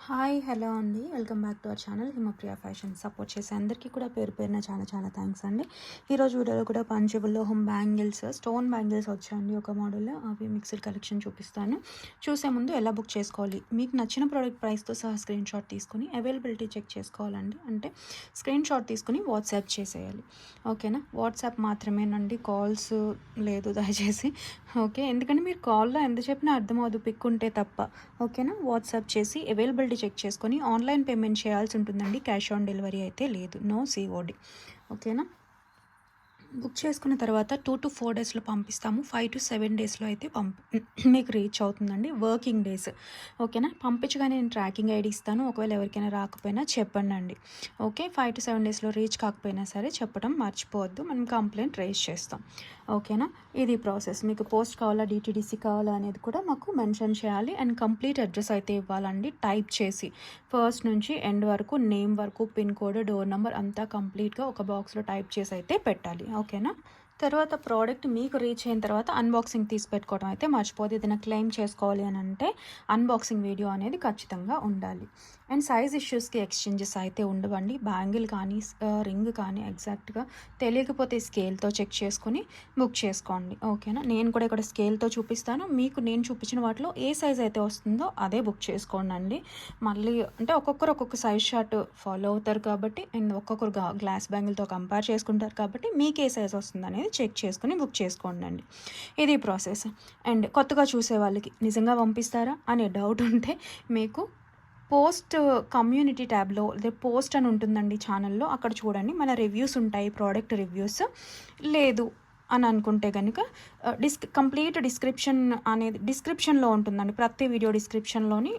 Hi hello అండి, welcome back to our channel Himapriya fashion. Support చేసే అందరికీ కూడా పేరు పేరున చాలా చాలా థ్యాంక్స్ అండి. ఈరోజు వీడియోలో కూడా పంచబుల్లో హోమ్ బ్యాంగిల్స్, స్టోన్ బ్యాంగిల్స్ వచ్చాయండి ఒక మోడల్. అవి మిక్స్డ్ కలెక్షన్ చూపిస్తాను. చూసే ముందు ఎలా బుక్ చేసుకోవాలి, మీకు నచ్చిన ప్రోడక్ట్ ప్రైస్తో సహా స్క్రీన్ షాట్ తీసుకుని అవైలబిలిటీ చెక్ చేసుకోవాలండి. అంటే స్క్రీన్ షాట్ తీసుకుని వాట్సాప్ చేసేయాలి, ఓకేనా? వాట్సాప్ మాత్రమేనండి, కాల్స్ లేదు దయచేసి, ఓకే? ఎందుకంటే మీరు కాల్లో ఎంత చెప్పినా అర్థమవుదు పిక్ ఉంటే తప్ప, ఓకేనా? వాట్సాప్ చేసి అవైలబిలిటీ చెక్ చేసుకొని ఆన్లైన్ పేమెంట్ చేయాల్సి ఉంటుందండి. క్యాష్ ఆన్ డెలివరీ అయితే లేదు, నో సిఓడి, ఓకేనా? బుక్ చేసుకున్న తర్వాత 2 to 4 డేస్లో పంపిస్తాము. 5 to 7 డేస్లో అయితే మీకు రీచ్ అవుతుందండి, వర్కింగ్ డేస్, ఓకేనా? పంపించగానే నేను ట్రాకింగ్ ఐడి ఇస్తాను. ఒకవేళ ఎవరికైనా రాకపోయినా చెప్పండి అండి, ఓకే? 5 to 7 డేస్లో రీచ్ కాకపోయినా సరే చెప్పడం మర్చిపోవద్దు, మనం కంప్లైంట్ రైజ్ చేస్తాం, ఓకేనా? ఇది ప్రాసెస్. మీకు పోస్ట్ కావాలా, డిటీడీసీ కావాలా అనేది కూడా మాకు మెన్షన్ చేయాలి. అండ్ కంప్లీట్ అడ్రస్ అయితే ఇవ్వాలండి, టైప్ చేసి ఫస్ట్ నుంచి ఎండ్ వరకు, నేమ్ వరకు, పిన్ కోడ్, డోర్ నెంబర్ అంతా కంప్లీట్గా ఒక బాక్స్లో టైప్ చేసి అయితే పెట్టాలి, ఓకేనా? తర్వాత ప్రోడక్ట్ మీకు రీచ్ అయిన తర్వాత అన్బాక్సింగ్ తీసి పెట్టుకోవడం అయితే మర్చిపోదు. ఏదైనా క్లెయిమ్ చేసుకోవాలి అని అంటే అన్బాక్సింగ్ వీడియో అనేది ఖచ్చితంగా ఉండాలి. అండ్ సైజ్ ఇష్యూస్కి ఎక్స్చేంజెస్ అయితే ఉండవండి. బ్యాంగిల్ కానీ రింగ్ కానీ ఎగ్జాక్ట్గా తెలియకపోతే స్కేల్తో చెక్ చేసుకొని బుక్ చేసుకోండి, ఓకేనా? నేను కూడా ఇక్కడ స్కేల్తో చూపిస్తాను, మీకు నేను చూపించిన వాటిలో ఏ సైజ్ అయితే వస్తుందో అదే బుక్ చేసుకోండి అండి. మళ్ళీ అంటే ఒక్కొక్కరు ఒక్కొక్క సైజ్ షార్ట్ ఫాలో అవుతారు కాబట్టి, అండ్ ఒక్కొక్కరు గ్లాస్ బ్యాంగిల్తో కంపేర్ చేసుకుంటారు కాబట్టి మీకు ఏ సైజ్ వస్తుంది అనేది చెక్ చేసుకుని బుక్ చేసుకోండి అండి. ఇది ప్రాసెస్. అండ్ కొత్తగా చూసే వాళ్ళకి నిజంగా పంపిస్తారా అనే డౌట్ ఉంటే మీకు పోస్ట్ కమ్యూనిటీ ట్యాబ్లో లేదా పోస్ట్ అని ఉంటుందండి ఛానల్లో, అక్కడ చూడండి మన రివ్యూస్ ఉంటాయి, ప్రోడక్ట్ రివ్యూస్. లేదు అని అనుకుంటే కనుక కంప్లీట్ డిస్క్రిప్షన్ అనేది డిస్క్రిప్షన్లో ఉంటుందండి. ప్రతి వీడియో డిస్క్రిప్షన్లోని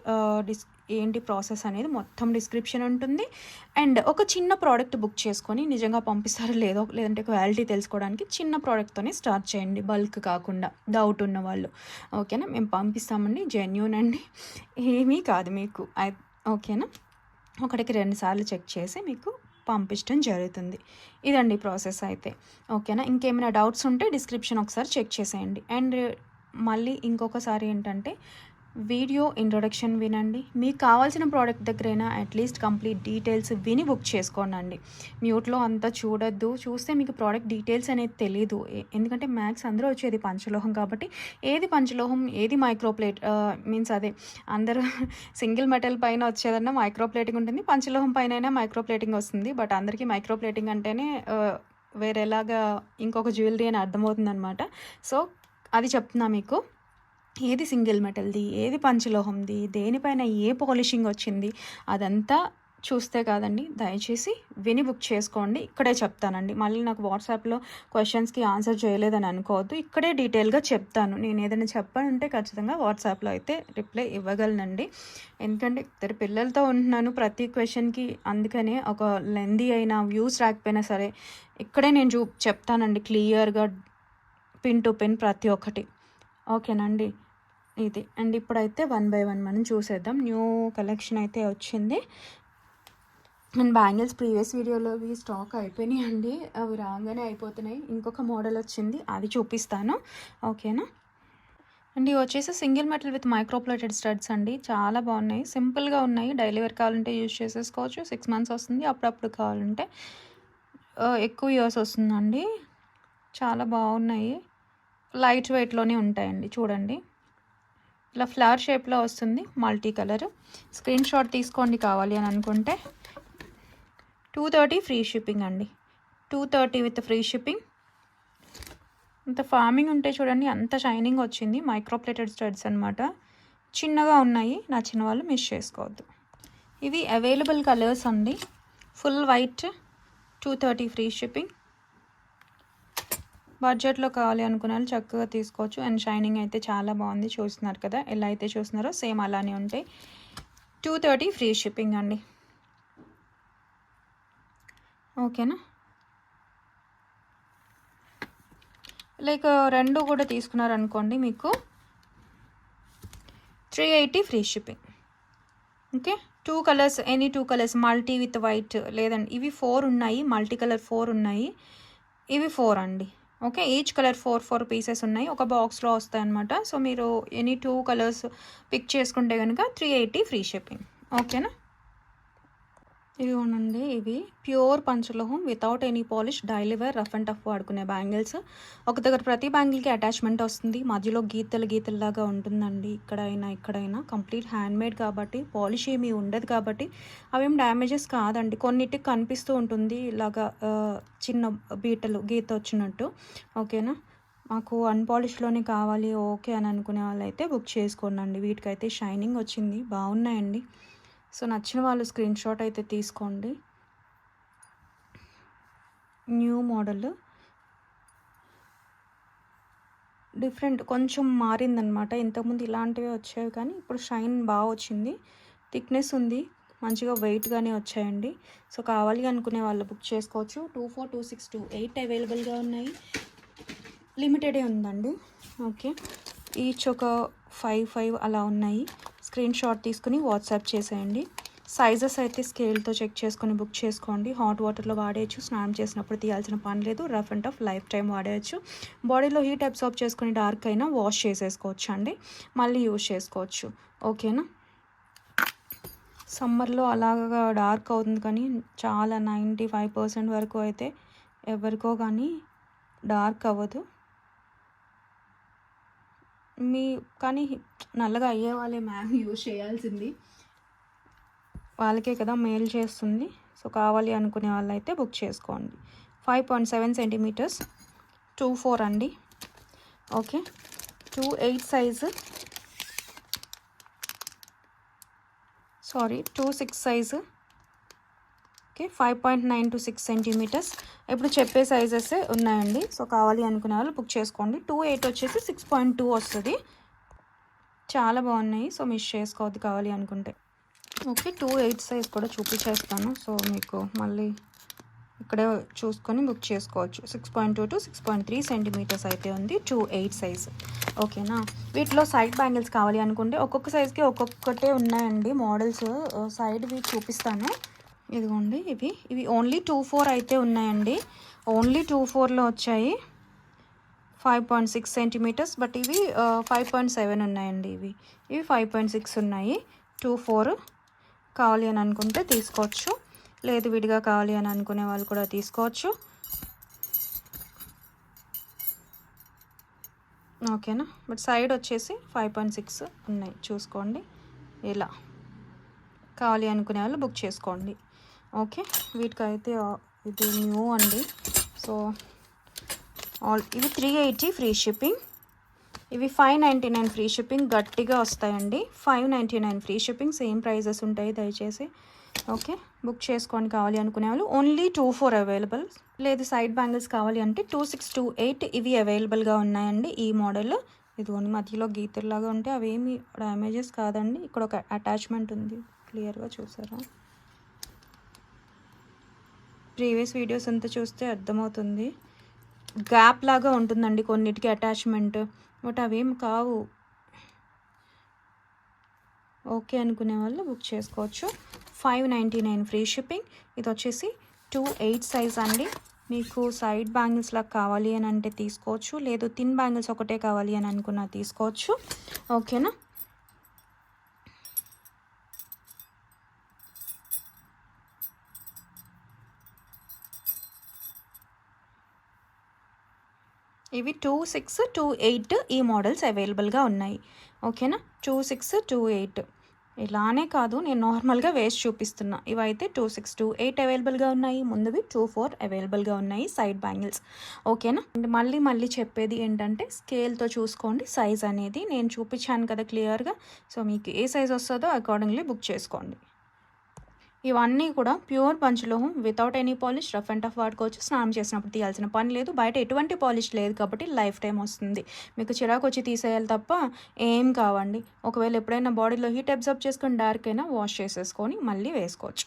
ఏంటి ప్రాసెస్ అనేది మొత్తం డిస్క్రిప్షన్ ఉంటుంది. అండ్ ఒక చిన్న ప్రోడక్ట్ బుక్ చేసుకొని నిజంగా పంపిస్తారో లేదో, లేదంటే క్వాలిటీ తెలుసుకోవడానికి చిన్న ప్రోడక్ట్తోనే స్టార్ట్ చేయండి, బల్క్ కాకుండా, డౌట్ ఉన్న వాళ్ళు, ఓకేనా? మేము పంపిస్తామండి, జెన్యూన్ అండి, ఏమీ కాదు మీకు, ఓకేనా? ఒకటికి 2 సార్లు చెక్ చేసి మీకు పంపించడం జరుగుతుంది. ఇదండి ప్రాసెస్ అయితే, ఓకేనా? ఇంకేమైనా డౌట్స్ ఉంటే డిస్క్రిప్షన్ ఒకసారి చెక్ చేసేయండి. అండ్ మళ్ళీ ఇంకొకసారి ఏంటంటే వీడియో ఇంట్రొడక్షన్ వినండి. మీకు కావాల్సిన ప్రోడక్ట్ దగ్గరైనా అట్లీస్ట్ కంప్లీట్ డీటెయిల్స్ విని బుక్ చేసుకోండి అండి. మ్యూట్లో అంతా చూడొద్దు, చూస్తే మీకు ప్రోడక్ట్ డీటెయిల్స్ అనేది తెలీదు. ఎందుకంటే మ్యాక్స్ అందరూ వచ్చేది పంచలోహం కాబట్టి ఏది పంచలోహం ఏది మైక్రోప్లేట్ మీన్స్ అదే అందరూ సింగిల్ మెటల్ పైన వచ్చేదన్నా మైక్రోప్లేటింగ్ ఉంటుంది, పంచలోహం పైన అయినా మైక్రోప్లేటింగ్ వస్తుంది. బట్ అందరికీ మైక్రోప్లేటింగ్ అంటేనే వేరేలాగా ఇంకొక జ్యువెలరీ అని అర్థమవుతుందనమాట. సో అది చెప్తున్నా మీకు, ఏది సింగిల్ మెటల్ది, ఏది పంచలోహంది, దేనిపైన ఏ పాలిషింగ్ వచ్చింది, అదంతా చూస్తే కాదండి, దయచేసి విని బుక్ చేసుకోండి. ఇక్కడే చెప్తానండి, మళ్ళీ నాకు వాట్సాప్లో క్వశ్చన్స్కి ఆన్సర్ చేయలేదని అనుకోవద్దు, ఇక్కడే డీటెయిల్గా చెప్తాను. నేను ఏదైనా చెప్పాలంటే ఖచ్చితంగా వాట్సాప్లో అయితే రిప్లై ఇవ్వగలనండి. ఎందుకంటే ఇద్దరు పిల్లలతో ఉంటున్నాను, ప్రతి క్వశ్చన్కి అందుకనే ఒక లెందీ అయినా వ్యూస్ రాకపోయినా సరే ఇక్కడే నేను చెప్తానండి క్లియర్గా, పిన్ టు పిన్ ప్రతి ఒక్కటి, ఓకేనండి? ఇది అండ్ ఇప్పుడైతే 1 by 1 మనం చూసేద్దాం. న్యూ కలెక్షన్ అయితే వచ్చింది. అండ్ బ్యాంగిల్స్ ప్రీవియస్ వీడియోలో స్టాక్ అయిపోయినాయి అండి, అవి రాగానే అయిపోతున్నాయి. ఇంకొక మోడల్ వచ్చింది, అది చూపిస్తాను, ఓకేనా? అండ్ ఇవి వచ్చేసి single metal with microplated studs అండి, చాలా బాగున్నాయి, సింపుల్గా ఉన్నాయి. డైలీ వేర్ కావాలంటే యూజ్ చేసేసుకోవచ్చు. 6 months వస్తుంది, అప్పుడప్పుడు కావాలంటే ఎక్కువ ఇయర్స్ వస్తుందండి. చాలా బాగున్నాయి, లైట్ వెయిట్లోనే ఉంటాయండి. చూడండి, ఇలా ఫ్లవర్ షేప్లో వస్తుంది, మల్టీ కలర్. స్క్రీన్ షాట్ తీసుకోండి కావాలి అని అనుకుంటే. 230 ఫ్రీ షిప్పింగ్ అండి, 230 విత్ ఫ్రీ షిప్పింగ్. అంత ఫార్మింగ్ ఉంటే చూడండి, అంత షైనింగ్ వచ్చింది. మైక్రోప్లేటెడ్ స్టడ్స్ అనమాట, చిన్నగా ఉన్నాయి, నచ్చిన వాళ్ళు మిస్ చేసుకోవద్దు. ఇవి అవైలబుల్ కలర్స్ అండి, ఫుల్ వైట్, 230 ఫ్రీ షిప్పింగ్. బడ్జెట్లో కావాలి అనుకున్న వాళ్ళు చక్కగా తీసుకోవచ్చు. అండ్ షైనింగ్ అయితే చాలా బాగుంది, చూస్తున్నారు కదా, ఎలా అయితే చూస్తున్నారో సేమ్ అలానే ఉంటాయి. 230 ఫ్రీ షిప్పింగ్ అండి, ఓకేనా? లైక్ 2 కూడా తీసుకున్నారనుకోండి మీకు 380 free shipping, okay? 2 colours, any 2 colours, multi with white లేదండి. ఇవి 4 ఉన్నాయి, మల్టీ కలర్ 4 ఉన్నాయి, ఇవి 4 అండి, ఓకే? ఈచ్ కలర్ 4 పీసెస్ ఉన్నాయి, ఒక బాక్స్లో వస్తాయి అనమాట. సో మీరు ఎనీ 2 కలర్స్ పిక్ చేసుకుంటే కనుక 380 ఫ్రీ షిప్పింగ్, ఓకేనా. ఇదిగోనండి, ఇవి ప్యూర్ పంచలోహం without any polish daily wear rough and tough వాడుకునే బ్యాంగిల్స్. ఒక దగ్గర ప్రతి బ్యాంగిల్కి అటాచ్మెంట్ వస్తుంది, మధ్యలో గీతలాగా ఉంటుందండి. ఇక్కడైనా కంప్లీట్ హ్యాండ్మేడ్ కాబట్టి పాలిష్ ఏమీ ఉండదు కాబట్టి అవేం డ్యామేజెస్ కాదండి. కొన్నిటికి కనిపిస్తూ ఉంటుంది ఇలాగా చిన్న గీత వచ్చినట్టు. ఓకేనా. మాకు అన్పాలిష్లోనే కావాలి ఓకే అని అనుకునే వాళ్ళైతే బుక్ చేసుకోండి. వీటికైతే షైనింగ్ వచ్చింది, బాగున్నాయండి. సో నచ్చిన వాళ్ళు స్క్రీన్ షాట్ అయితే తీసుకోండి. న్యూ మోడల్ డిఫరెంట్ కొంచెం మారిందనమాట. ఇంతకుముందు ఇలాంటివే వచ్చాయి కానీ ఇప్పుడు షైన్ బాగా వచ్చింది, థిక్నెస్ ఉంది, మంచిగా వెయిట్గానే వచ్చాయండి. సో కావాలి అనుకునే వాళ్ళు బుక్ చేసుకోవచ్చు. 24, 26, 28 అవైలబుల్గా ఉన్నాయి. లిమిటెడే ఉందండి. ఓకే, ఈచ్ ఒక 5 అలా ఉన్నాయి. స్క్రీన్ షాట్ తీసుకుని వాట్సాప్ చేసేయండి. సైజెస్ అయితే స్కేల్తో చెక్ చేసుకొని బుక్ చేసుకోండి. హాట్ వాటర్లో వాడేయచ్చు, స్నానం చేసినప్పుడు తీయాల్సిన పని లేదు, rough and tough lifetime వాడేయచ్చు. బాడీలో హీట్ అబ్సార్బ్ చేసుకుని డార్క్ అయినా వాష్ చేసేసుకోవచ్చు అండి, మళ్ళీ యూజ్ చేసుకోవచ్చు. ఓకేనా. సమ్మర్లో అలాగా డార్క్ అవుతుంది కానీ చాలా 95% వరకు అయితే ఎవరికో కానీ డార్క్ అవ్వదు. కానీ నల్లగా అయ్యే వాళ్ళే మ్యామ్ యూజ్ చేయాల్సింది, వాళ్ళకే కదా మెయిల్ చేస్తుంది. సో కావాలి అనుకునే వాళ్ళైతే బుక్ చేసుకోండి. 5.7 సెంటీమీటర్స్ 24 అండి. Okay, 28 size, 26 size. Okay, 5.9 to 6 centimetres. ఇప్పుడు చెప్పే సైజెస్ ఉన్నాయండి. సో కావాలి అనుకునే వాళ్ళు బుక్ చేసుకోండి. 28 వచ్చేసి 6.2 వస్తుంది, చాలా బాగున్నాయి. సో మిస్ చేసుకోవద్దు కావాలి అనుకుంటే. ఓకే, 28 సైజ్ కూడా చూపించేస్తాను. సో మీకు మళ్ళీ ఇక్కడే చూసుకొని బుక్ చేసుకోవచ్చు. 6.2 to 6.3 సెంటీమీటర్స్ అయితే ఉంది, 28 సైజ్. ఓకేనా. వీటిలో సైడ్ బ్యాంగిల్స్ కావాలి అనుకుంటే ఒక్కొక్క సైజ్కి ఒక్కొక్కటే ఉన్నాయండి మోడల్స్. సైడ్వి చూపిస్తాను. ఇదిగోండి, ఇవి ఓన్లీ 24 అయితే ఉన్నాయండి. ఓన్లీ 24లో వచ్చాయి. 5.6 సెంటీమీటర్స్. బట్ ఇవి 5.7 ఉన్నాయండి. ఇవి 5.6 ఉన్నాయి. 24 కావాలి అని అనుకుంటే తీసుకోవచ్చు, లేదు విడిగా కావాలి అని అనుకునే వాళ్ళు కూడా తీసుకోవచ్చు. ఓకేనా. బట్ సైడ్ వచ్చేసి 5.6 ఉన్నాయి, చూసుకోండి. ఇలా కావాలి అనుకునే వాళ్ళు బుక్ చేసుకోండి. ఓకే, వీటికైతే ఇది న్యూ అండి. సో ఇవి 380 ఫ్రీ షిప్పింగ్, ఇవి 599 ఫ్రీ షిప్పింగ్. గట్టిగా వస్తాయండి. 599 ఫ్రీ షిప్పింగ్, సేమ్ ప్రైజెస్ ఉంటాయి దయచేసి. ఓకే, బుక్ చేసుకోండి కావాలి అనుకునే వాళ్ళు. Only 24 available. లేదు సైడ్ బ్యాంగిల్స్ కావాలి అంటే 26, 28 ఇవి అవైలబుల్గా ఉన్నాయండి. ఈ మోడల్ ఇదిగోండి, మధ్యలో గీతల్లాగా ఉంటే అవేమి డ్యామేజెస్ కాదండి. ఇక్కడ ఒక అటాచ్మెంట్ ఉంది, క్లియర్గా చూసారా. ప్రీవియస్ వీడియోస్ అంతా చూస్తే అర్థమవుతుంది. గ్యాప్ లాగా ఉంటుందండి కొన్నిటికి అటాచ్మెంట్, బట్ అవేం కావు. ఓకే అనుకునే వాళ్ళు బుక్ చేసుకోవచ్చు. 599 ఫ్రీ షిప్పింగ్. ఇది వచ్చేసి 28 సైజ్ అండి. మీకు సైడ్ బ్యాంగిల్స్ లాగా కావాలి అని అంటే తీసుకోవచ్చు, లేదు థిన్ బ్యాంగిల్స్ ఒకటే కావాలి అని అనుకున్నా తీసుకోవచ్చు. ఓకేనా. ఇవి 26, 28 ఈ మోడల్స్ అవైలబుల్గా ఉన్నాయి. ఓకేనా. 26, 28 ఇలానే కాదు, నేను నార్మల్గా వేసి చూపిస్తున్నా. ఇవైతే 26, 28 అవైలబుల్గా ఉన్నాయి. ముందువి 24 అవైలబుల్గా ఉన్నాయి సైడ్ బ్యాంగిల్స్. ఓకేనా. మళ్ళీ చెప్పేది ఏంటంటే స్కేల్తో చూసుకోండి సైజ్ అనేది. నేను చూపించాను కదా క్లియర్గా. సో మీకు ఏ సైజ్ వస్తుందో అకార్డింగ్లీ బుక్ చేసుకోండి. ఇవన్నీ కూడా ప్యూర్ పంచలోహం without any polish, rough and tough వాడుకోవచ్చు. స్నానం చేసినప్పుడు తీయాల్సిన పని లేదు, బయట ఎటువంటి పాలిష్ లేదు కాబట్టి లైఫ్ టైం వస్తుంది. మీకు చిరాకు వచ్చి తీసేయాలి తప్ప ఏం కావండి. ఒకవేళ ఎప్పుడైనా బాడీలో హీట్ అబ్జర్బ్ చేసుకొని డార్క్ అయినా వాష్ చేసేసుకొని మళ్ళీ వేసుకోవచ్చు.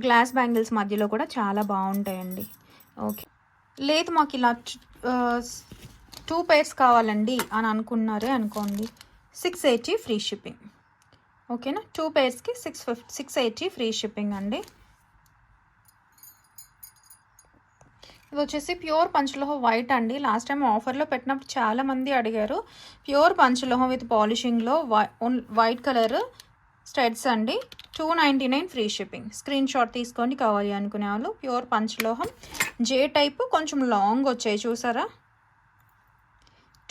గ్లాస్ బ్యాంగిల్స్ మధ్యలో కూడా చాలా బాగుంటాయండి. ఓకే, లేదు మాకు ఇలా 2 pairs కావాలండి అని అనుకున్నారే అనుకోండి, 680 ఫ్రీ షిప్పింగ్. ఓకేనా. 2 pairsకి 680 ఫ్రీ షిప్పింగ్ అండి. ఇది వచ్చేసి ప్యూర్ పంచలోహం వైట్ అండి. లాస్ట్ టైం ఆఫర్లో పెట్టినప్పుడు చాలామంది అడిగారు. ప్యూర్ పంచలోహం విత్ పాలిషింగ్లో వైట్ కలర్ స్టడ్స్ అండి 299 ఫ్రీ షిప్పింగ్. స్క్రీన్ షాట్ తీసుకోండి కావాలి అనుకునే వాళ్ళు. ప్యూర్ పంచలోహం జే టైప్, కొంచెం లాంగ్ వచ్చాయి చూసారా.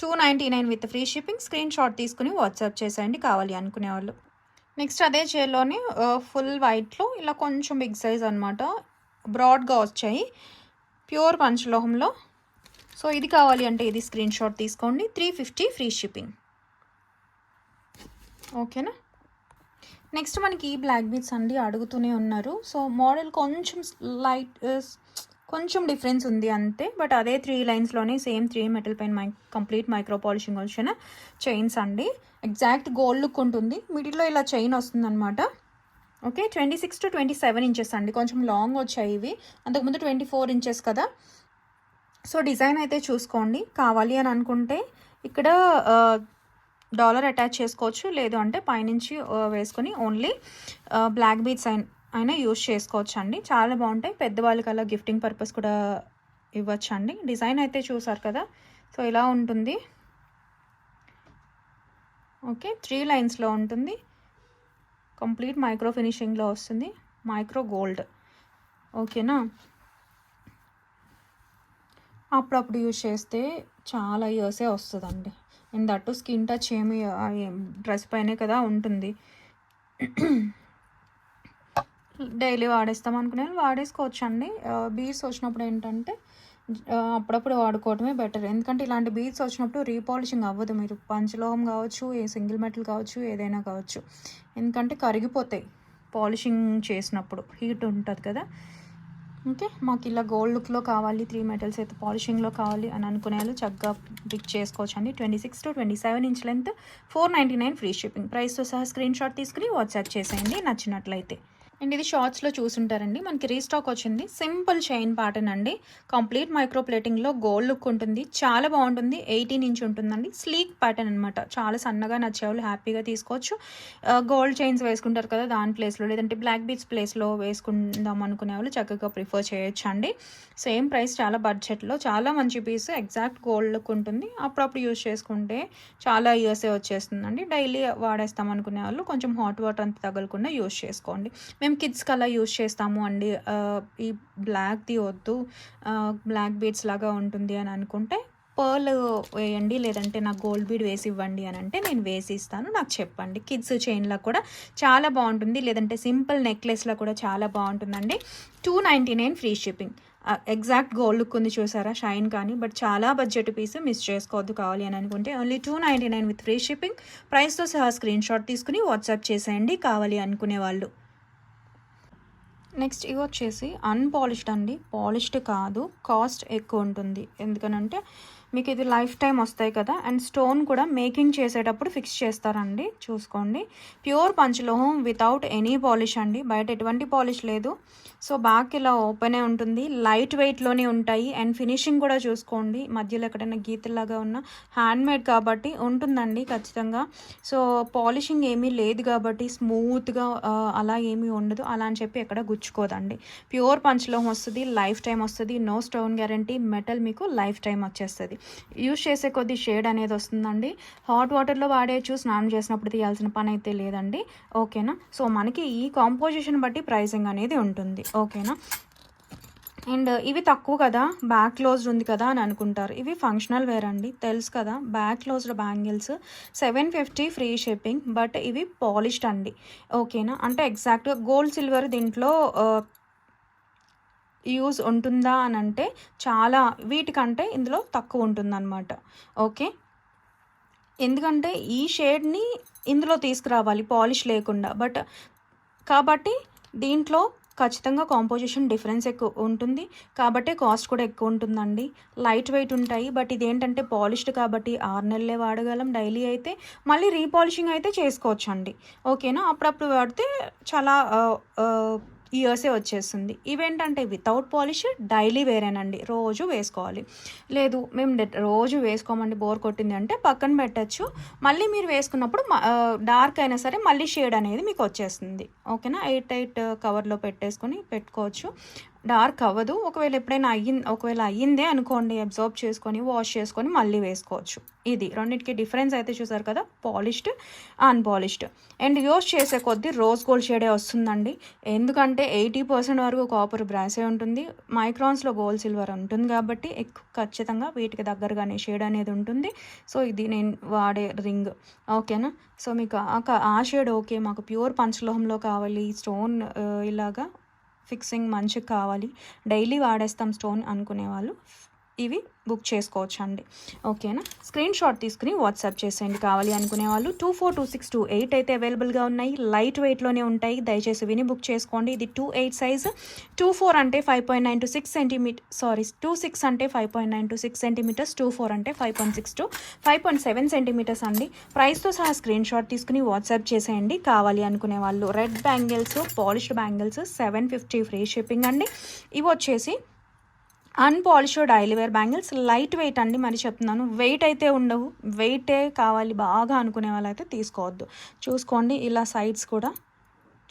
299 with free shipping. Screen shot తీసుకుని వాట్సాప్ చేసేయండి కావాలి అనుకునే వాళ్ళు. నెక్స్ట్ అదే చైర్లోనే ఫుల్ వైట్లో ఇలా కొంచెం బిగ్ సైజ్ అనమాట, బ్రాడ్గా వచ్చాయి ప్యూర్ పంచలోహంలో. సో ఇది కావాలి అంటే ఇది స్క్రీన్ షాట్ తీసుకోండి. 350 ఫ్రీ షిప్పింగ్. ఓకేనా. నెక్స్ట్ మనకి బ్లాక్ బీడ్స్ అండి అడుగుతూనే ఉన్నారు. సో మోడల్ కొంచెం లైట్ కొంచెం డిఫరెన్స్ ఉంది అంతే, బట్ అదే 3 లైన్స్లోనే సేమ్ 3 మెటల్ పైన కంప్లీట్ మైక్రో పాలిషింగ్ వచ్చిన చైన్స్ అండి. ఎగ్జాక్ట్ గోల్డ్ లుక్ ఉంటుంది, మిడిల్లో ఇలా చైన్ వస్తుంది అనమాట. ఓకే, 26 to 27 ఇంచెస్ అండి, కొంచెం లాంగ్ వచ్చాయి ఇవి. అంతకుముందు 24 ఇంచెస్ కదా. సో డిజైన్ అయితే చూసుకోండి. కావాలి అని అనుకుంటే ఇక్కడ డాలర్ అటాచ్ చేసుకోవచ్చు, లేదు అంటే పైనుంచి వేసుకొని ఓన్లీ బ్లాక్ బీడ్స్ అయినా యూజ్ చేసుకోవచ్చు అండి. చాలా బాగుంటాయి. పెద్దవాళ్ళకి అలా గిఫ్టింగ్ పర్పస్ కూడా ఇవ్వచ్చు అండి. డిజైన్ అయితే చూసారు కదా. సో ఇలా ఉంటుంది. ఓకే, 3 లైన్స్లో ఉంటుంది. కంప్లీట్ మైక్రో ఫినిషింగ్లో వస్తుంది, మైక్రో గోల్డ్. ఓకేనా. అప్పుడప్పుడు యూజ్ చేస్తే చాలా ఇయర్సే వస్తుందండి. అండ్ దట్టు స్కిన్ టచ్ ఏమి డ్రెస్ పైనే కదా ఉంటుంది. డైలీ వాడేస్తాం అనుకునే వాడేసుకోవచ్చు అండి. బీడ్స్ వచ్చినప్పుడు ఏంటంటే అప్పుడప్పుడు వాడుకోవడమే బెటర్. ఎందుకంటే ఇలాంటి బీడ్స్ వచ్చినప్పుడు రీపాలిషింగ్ అవ్వదు. మీరు పంచలోహం కావచ్చు, ఏ సింగిల్ మెటల్ కావచ్చు, ఏదైనా కావచ్చు, ఎందుకంటే కరిగిపోతాయి పాలిషింగ్ చేసినప్పుడు, హీట్ ఉంటుంది కదా. ఓకే, మాకు ఇలా గోల్డ్ లుక్లో కావాలి, 3 మెటల్స్ అయితే పాలిషింగ్లో కావాలి అని అనుకునే వాళ్ళు చక్కగా పిక్ చేసుకోవచ్చు అండి. 26 to 27 inch length, 499 free shipping. ప్రైస్తో సహా స్క్రీన్ షాట్ తీసుకుని వాట్సాప్ చేసేయండి నచ్చినట్లయితే. అండ్ ఇది షార్ట్స్లో చూసుంటారండి, మనకి రీస్టాక్ వచ్చింది. సింపుల్ చైన్ ప్యాటర్న్ అండి, కంప్లీట్ మైక్రో ప్లేటింగ్లో గోల్డ్ లుక్ ఉంటుంది, చాలా బాగుంటుంది. 18 ఇంచ్ ఉంటుందండి. స్లీక్ ప్యాటర్న్ అనమాట, చాలా సన్నగా నచ్చేవాళ్ళు హ్యాపీగా తీసుకోవచ్చు. గోల్డ్ చైన్స్ వేసుకుంటారు కదా దాని ప్లేస్లో, లేదంటే బ్లాక్ బీడ్స్ ప్లేస్లో వేసుకుందాం అనుకునే వాళ్ళు చక్కగా ప్రిఫర్ చేయొచ్చు అండి. సేమ్ ప్రైస్, చాలా బడ్జెట్లో, చాలా మంచి పీస్, ఎగ్జాక్ట్ గోల్డ్ లుక్ ఉంటుంది. అప్పుడప్పుడు యూజ్ చేసుకుంటే చాలా ఇయర్సే వచ్చేస్తుందండి. డైలీ వాడేస్తాం అనుకునే వాళ్ళు కొంచెం హాట్ వాటర్ అంతా తగలకుండా యూజ్ చేసుకోండి. మేము కిడ్స్కి అలా యూజ్ చేస్తాము అండి. ఈ బ్లాక్ది వద్దు, బ్లాక్ బీడ్స్ లాగా ఉంటుంది అని అనుకుంటే పర్ల్ వేయండి, లేదంటే నాకు గోల్డ్ బీడ్ వేసి ఇవ్వండి అని అంటే నేను వేసి ఇస్తాను, నాకు చెప్పండి. కిడ్స్ చైన్లో కూడా చాలా బాగుంటుంది, లేదంటే సింపుల్ నెక్లెస్లో కూడా చాలా బాగుంటుందండి. 299 free shipping. Exact gold look ఉంది చూసారా, షైన్ కానీ, బట్ చాలా బడ్జెట్ పీస్, మిస్ చేసుకోవద్దు. కావాలి అని అనుకుంటే ఓన్లీ 299 విత్ ఫ్రీ షిప్పింగ్. ప్రైస్తో సహా స్క్రీన్ షాట్ తీసుకుని వాట్సాప్ చేసేయండి కావాలి అనుకునే వాళ్ళు. నెక్స్ట్ ఇవి వచ్చేసి అన్పాలిష్డ్ అండి, పాలిష్డ్ కాదు, కాస్ట్ ఎక్కువ ఉంటుంది. ఎందుకనంటే మీకు ఇది లైఫ్ టైం వస్తాయి కదా. అండ్ స్టోన్ కూడా మేకింగ్ చేసేటప్పుడు ఫిక్స్ చేస్తారండి, చూసుకోండి. ప్యూర్ పంచలోహం వితౌట్ ఎనీ పాలిష్ అండి, బయట ఎటువంటి పాలిష్ లేదు. సో బ్యాక్ ఇలా ఓపెనే ఉంటుంది, లైట్ వెయిట్లోనే ఉంటాయి. అండ్ ఫినిషింగ్ కూడా చూసుకోండి, మధ్యలో ఎక్కడైనా గీతలాగా ఉన్న హ్యాండ్మేడ్ కాబట్టి ఉంటుందండి ఖచ్చితంగా. సో పాలిషింగ్ ఏమీ లేదు కాబట్టి స్మూత్గా అలా ఏమీ ఉండదు, అలా అని చెప్పి ఎక్కడ గుచ్చుకోదండి. ప్యూర్ పంచలోహం వస్తుంది, లైఫ్ టైం వస్తుంది, నో స్టోన్ గ్యారంటీ. మెటల్ మీకు లైఫ్ టైం వచ్చేస్తుంది. యూజ్ చేసే కొద్ది షేడ్ అనేది వస్తుందండి. హాట్ వాటర్లో వాడేయచ్చు, స్నానం చేసినప్పుడు తీయాల్సిన పని అయితే లేదండి. ఓకేనా. సో మనకి ఈ కాంపోజిషన్ బట్టి ప్రైసింగ్ అనేది ఉంటుంది. ఓకేనా. అండ్ ఇవి తక్కువ కదా, బ్యాక్ క్లోజ్డ్ ఉంది కదా అని అనుకుంటారు. ఇవి ఫంక్షనల్ వేర్ అండి, తెలుసు కదా. Back closed bangles 750 free shipping, but ఇవి పాలిష్డ్ అండి. ఓకేనా. అంటే ఎగ్జాక్ట్గా గోల్డ్ సిల్వర్ దీంట్లో యూజ్ ఉంటుందా అని అంటే చాలా, వీటికంటే ఇందులో తక్కువ ఉంటుందన్నమాట. ఓకే, ఎందుకంటే ఈ షేడ్ని ఇందులో తీసుకురావాలి పాలిష్ లేకుండా, బట్ కాబట్టి దీంట్లో ఖచ్చితంగా కాంపోజిషన్ డిఫరెన్స్ ఎక్కువ ఉంటుంది, కాబట్టి కాస్ట్ కూడా ఎక్కువ ఉంటుందండి. లైట్ వెయిట్ ఉంటాయి, బట్ ఇదేంటంటే పాలిష్డ్ కాబట్టి 6 నెలలే వాడగలం. డైలీ అయితే మళ్ళీ రీపాలిషింగ్ అయితే చేసుకోవచ్చు అండి. ఓకేనా. అప్పుడప్పుడు వాడితే చాలా ఇయర్సే వచ్చేస్తుంది. ఇవేంటంటే వితౌట్ పాలిష్ డైలీ వేరేనండి, రోజు వేసుకోవాలి. లేదు మేము రోజు వేసుకోమండి, బోర్ కొట్టింది అంటే పక్కన పెట్టచ్చు. మళ్ళీ మీరు వేసుకున్నప్పుడు డార్క్ అయినా సరే మళ్ళీ షేడ్ అనేది మీకు వచ్చేస్తుంది. ఓకేనా. 8 కవర్లో పెట్టుకోవచ్చు. డార్క్ అవ్వదు. ఒకవేళ అయ్యిందే అనుకోండి, అబ్జర్వ్ చేసుకొని వాష్ చేసుకొని మళ్ళీ వేసుకోవచ్చు. ఇది రెండింటికి డిఫరెన్స్ అయితే చూసారు కదా, పాలిష్డ్, అన్పాలిష్డ్. అండ్ యూస్ చేసే కొద్దీ రోజ్ గోల్డ్ షేడే వస్తుందండి. ఎందుకంటే 80% వరకు కాపర్ బ్రాసే ఉంటుంది, మైక్రాన్స్లో గోల్డ్ సిల్వర్ ఉంటుంది కాబట్టి ఖచ్చితంగా వీటికి దగ్గరగానే షేడ్ అనేది ఉంటుంది. సో ఇది నేను వాడే రింగ్, ఓకేనా. సో మీకు ఆ షేడ్ ఓకే, మాకు ప్యూర్ పంచలోహంలో కావాలి, స్టోన్ ఇలాగా ఫిక్సింగ్ మంచిగా కావాలి, డైలీ వాడేస్తాం స్టోన్ అనుకునే వాళ్ళు ఇవి బుక్ చేసుకోవచ్చు అండి, ఓకేనా. స్క్రీన్ షాట్ తీసుకుని వాట్సాప్ చేసేయండి కావాలి అనుకునే వాళ్ళు. 242628 అయితే అవైలబుల్గా ఉన్నాయి, లైట్ వెయిట్లోనే ఉంటాయి, దయచేసి విని బుక్ చేసుకోండి. ఇది 28 సైజు, 24 అంటే 5.9 to 6 సెంటీమీటర్, 26 అంటే 5.9 to 6 సెంటీమీటర్స్, 24 అంటే 5.6 to 5.7 సెంటీమీటర్స్ అండి. ప్రైస్తో సహా స్క్రీన్ షాట్ తీసుకుని వాట్సాప్ చేసేయండి కావాలి అనుకునే వాళ్ళు. Red bangles, polished bangles 750 free shipping అండి. ఇవి వచ్చేసి unpolished daily wear bangles, light weight అండి, మరి చెప్తున్నాను, వెయిట్ అయితే ఉండవు. వెయిటే కావాలి బాగా అనుకునే వాళ్ళు అయితే తీసుకోవద్దు. చూసుకోండి ఇలా సైడ్స్ కూడా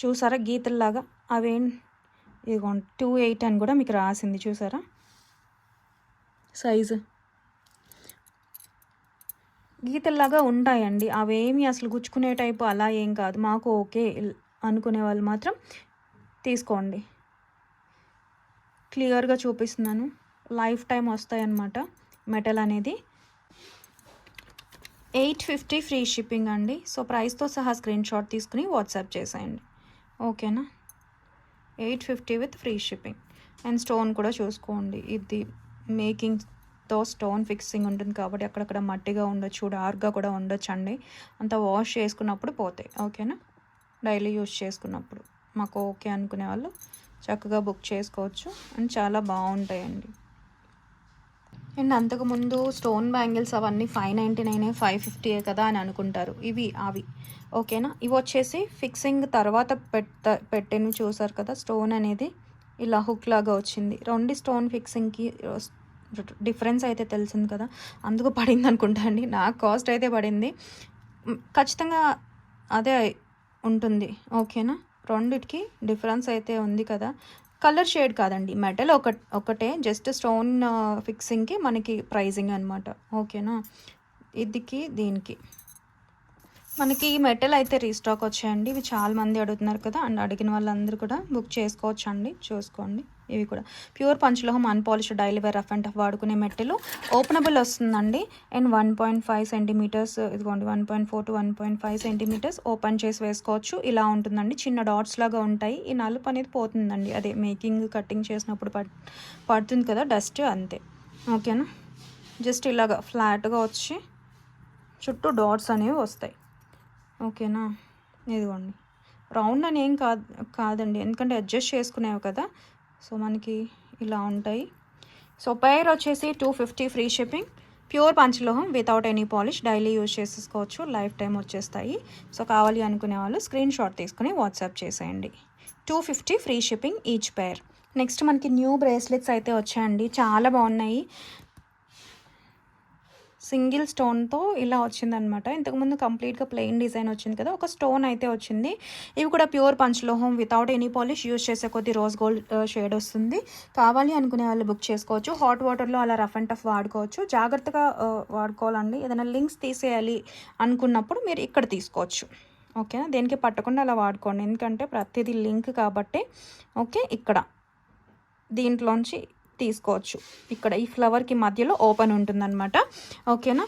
చూసారా గీతల్లాగా, అవేం ఇదిగోండి 28 అని కూడా మీకు రాసింది చూసారా సైజు, గీతల్లాగా ఉంటాయండి. అవేమి అసలు గుచ్చుకునే టైపు అలా ఏం కాదు. మాకు ఓకే అనుకునే వాళ్ళు మాత్రం తీసుకోండి. క్లియర్గా చూపిస్తున్నాను, లైఫ్ టైం వస్తాయన్నమాట మెటల్ అనేది. 850 ఫ్రీ షిప్పింగ్ అండి. సో ప్రైస్తో సహా స్క్రీన్ షాట్ తీసుకుని వాట్సాప్ చేసేయండి, ఓకేనా. 850 with free shipping. And stone కూడా చూసుకోండి, ఇది మేకింగ్తో స్టోన్ ఫిక్సింగ్ ఉంటుంది కాబట్టి అక్కడక్కడ మట్టిగా ఉండొచ్చు, డార్క్గా కూడా ఉండొచ్చు అండి. అంత వాష్ చేసుకున్నప్పుడు పోతాయి, ఓకేనా. డైలీ యూస్ చేసుకున్నప్పుడు మాకు ఓకే అనుకునే వాళ్ళు చక్కగా బుక్ చేసుకోవచ్చు. అండ్ చాలా బాగుంటాయండి. అండ్ అంతకుముందు స్టోన్ బ్యాంగిల్స్ అవన్నీ 599 550 కదా అని అనుకుంటారు, ఇవి అవి ఓకేనా. ఇవి వచ్చేసి ఫిక్సింగ్ తర్వాత పెట్టినవి చూసారు కదా, స్టోన్ అనేది ఇలా హుక్ లాగా వచ్చింది. రెండు స్టోన్ ఫిక్సింగ్కి డిఫరెన్స్ అయితే తెలిసింది కదా, అందుకు పడింది అనుకుంటా అండి. నాకు కాస్ట్ అయితే పడింది, ఖచ్చితంగా అదే ఉంటుంది, ఓకేనా. రెండిటికి డిఫరెన్స్ అయితే ఉంది కదా, కలర్ షేడ్ కాదండి, మెటల్ ఒకటే, జస్ట్ స్టోన్ ఫిక్సింగ్కి మనకి ప్రైజింగ్ అనమాట, ఓకేనా. ఇదికి దీనికి మనకి మెటల్ అయితే రీస్టాక్ వచ్చాయండి. ఇవి చాలా మంది అడుగుతున్నారు కదా, అండ్ అడిగిన వాళ్ళందరూ కూడా బుక్ చేసుకోవచ్చు అండి. చూసుకోండి, ఇవి కూడా ప్యూర్ పంచలోహం unpolished daily wear rough and tough వాడుకునే మెట్టెలు, ఓపెనబుల్ వస్తుందండి. అండ్ 1.5 సెంటీమీటర్స్, ఇదిగోండి 1.4 to 1.5 సెంటీమీటర్స్ ఓపెన్ చేసి వేసుకోవచ్చు. ఇలా ఉంటుందండి, చిన్న డాట్స్ లాగా ఉంటాయి. ఈ నలుపు అనేది పోతుందండి, అదే మేకింగ్ కటింగ్ చేసినప్పుడు పడుతుంది కదా డస్ట్, అంతే, ఓకేనా. జస్ట్ ఇలాగా ఫ్లాట్గా వచ్చి చుట్టూ డాట్స్ అనేవి వస్తాయి, ఓకేనా. ఇదిగోండి రౌండ్ అని ఏం కాదండి, ఎందుకంటే అడ్జస్ట్ చేసుకునేవి కదా, సో మనకి ఇలా ఉంటాయి. సో పైర్ వచ్చేసి 250 ఫ్రీ షిప్పింగ్, ప్యూర్ పంచలోహం without any polish, daily use చేసేసుకోవచ్చు, లైఫ్ టైం వచ్చేస్తాయి. సో కావాలి అనుకునే వాళ్ళు స్క్రీన్ షాట్ తీసుకుని వాట్సాప్ చేసేయండి. 250 free shipping each pair. Next మనకి న్యూ బ్రేస్లెట్స్ అయితే వచ్చాయండి, చాలా బాగున్నాయి. సింగిల్ స్టోన్తో ఇలా వచ్చిందనమాట. ఇంతకుముందు కంప్లీట్గా ప్లెయిన్ డిజైన్ వచ్చింది కదా, ఒక స్టోన్ అయితే వచ్చింది. ఇవి కూడా ప్యూర్ పంచలోహం వితౌట్ ఎనీ పాలిష్, యూజ్ చేసే కొద్ది రోజ్ గోల్డ్ షేడ్ వస్తుంది. కావాలి అనుకునే వాళ్ళు బుక్ చేసుకోవచ్చు. హాట్ వాటర్లో అలా రఫ్ అండ్ టఫ్ వాడుకోవచ్చు, జాగ్రత్తగా వాడుకోవాలండి. ఏదైనా లింక్స్ తీసేయాలి అనుకున్నప్పుడు మీరు ఇక్కడ తీసుకోవచ్చు, ఓకేనా. దేనికి పట్టకుండా అలా వాడుకోండి, ఎందుకంటే ప్రతిదీ లింక్ కాబట్టి, ఓకే. ఇక్కడ దీంట్లోంచి తీసుకోవచ్చు, ఇక్కడ ఈ ఫ్లవర్కి మధ్యలో ఓపెన్ ఉంటుందన్నమాట, ఓకేనా.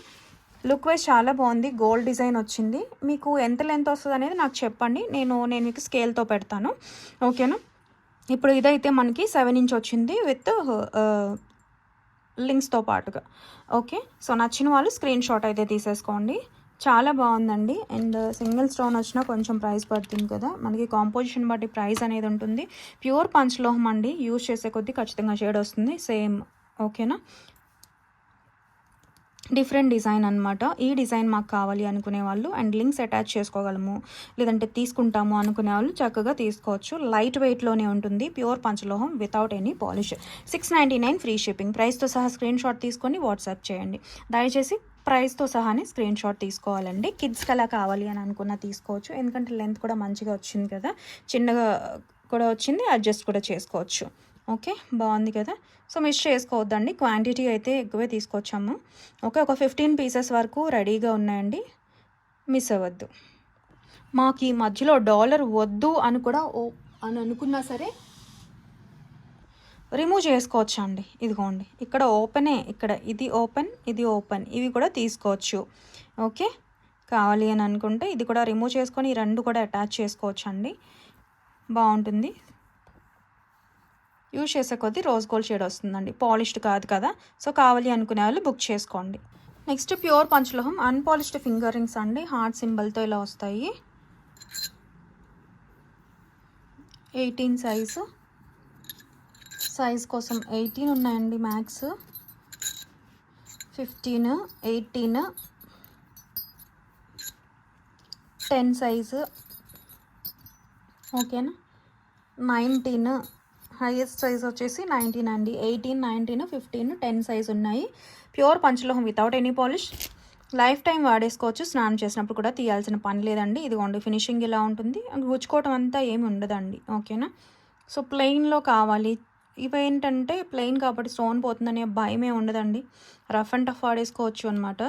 లుక్ వైజ్ చాలా బాగుంది, గోల్డ్ డిజైన్ వచ్చింది. మీకు ఎంత లెంత్ వస్తుంది అనేది నాకు చెప్పండి, నేను మీకు స్కేల్తో పెడతాను, ఓకేనా. ఇప్పుడు ఇదైతే మనకి 7 ఇంచ్ వచ్చింది విత్ లింక్స్తో పాటుగా, ఓకే. సో నచ్చిన వాళ్ళు స్క్రీన్ షాట్ అయితే తీసేసుకోండి, చాలా బాగుందండి. అండ్ సింగిల్ స్టోన్ వచ్చినా కొంచెం ప్రైస్ పడుతుంది కదా, మనకి కాంపోజిషన్ బట్టి ప్రైస్ అనేది ఉంటుంది. ప్యూర్ పంచలోహం అండి, యూజ్ చేసే కొద్దీ ఖచ్చితంగా షేడ్ వస్తుంది సేమ్, ఓకేనా. డిఫరెంట్ డిజైన్ అనమాట. ఈ డిజైన్ మాకు కావాలి అనుకునే వాళ్ళు అండ్ లింక్స్ అటాచ్ చేసుకోగలము, లేదంటే తీసుకుంటాము అనుకునే వాళ్ళు చక్కగా తీసుకోవచ్చు. లైట్ వెయిట్లోనే ఉంటుంది, ప్యూర్ పంచలోహం without any polish. 699 free shipping. ప్రైస్తో సహా స్క్రీన్ షాట్ తీసుకొని వాట్సాప్ చేయండి. దయచేసి ప్రైస్తో సహానే స్క్రీన్ షాట్ తీసుకోవాలండి. కిడ్స్కి అలా కావాలి అని అనుకున్నా తీసుకోవచ్చు, ఎందుకంటే లెంత్ కూడా మంచిగా వచ్చింది కదా, చిన్నగా కూడా వచ్చింది, అడ్జస్ట్ కూడా చేసుకోవచ్చు, ఓకే, బాగుంది కదా. సో మిస్ చేసుకోవద్దండి, క్వాంటిటీ అయితే ఎక్కువే తీసుకొచ్చాము. ఓకే, ఒక 15 పీసెస్ వరకు రెడీగా ఉన్నాయండి, మిస్ అవ్వద్దు. మాకు ఈ మధ్యలో డాలర్ వద్దు అని కూడా అని అనుకున్నా సరే రిమూవ్ చేసుకోవచ్చు అండి. ఇదిగోండి, ఇక్కడ ఓపెనే, ఇక్కడ ఇది ఓపెన్, ఇది ఓపెన్, ఇవి కూడా తీసుకోవచ్చు. ఓకే, కావాలి అని అనుకుంటే ఇది కూడా రిమూవ్ చేసుకొని ఈ రెండు కూడా అటాచ్ చేసుకోవచ్చు అండి, బాగుంటుంది. యూజ్ చేసే కొద్దీ రోజ్ గోల్డ్ షేడ్ వస్తుందండి, పాలిష్డ్ కాదు కదా. సో కావాలి అనుకునే వాళ్ళు బుక్ చేసుకోండి. నెక్స్ట్ ప్యూర్ పంచలోహం అన్పాలిష్డ్ ఫింగర్ రింగ్స్ అండి, హార్ట్ సింబల్తో ఇలా వస్తాయి. 18 సైజ్ కోసం 18 ఉన్నాయండి మ్యాక్స్. 15, 18, 10 సైజు ఓకేనా. 19 హైయెస్ట్ సైజ్ వచ్చేసి 19 అండి. 18, 19, 15, 10 సైజ్ ఉన్నాయి. ప్యూర్ పంచలోహం without any polish, lifetime వాడేసుకోవచ్చు. స్నానం చేసినప్పుడు కూడా తీయాల్సిన పని లేదండి. ఇదిగోండి ఫినిషింగ్ ఇలా ఉంటుంది, గుచ్చుకోవటం అంతా ఏమి ఉండదండి. ఓకేనా. సో ప్లెయిన్లో కావాలి, ఇవేంటంటే ప్లెయిన్ కాబట్టి స్టోన్ పోతుందనే భయమే ఉండదండి, రఫ్ అండ్ టఫ్ వాడేసుకోవచ్చు అనమాట.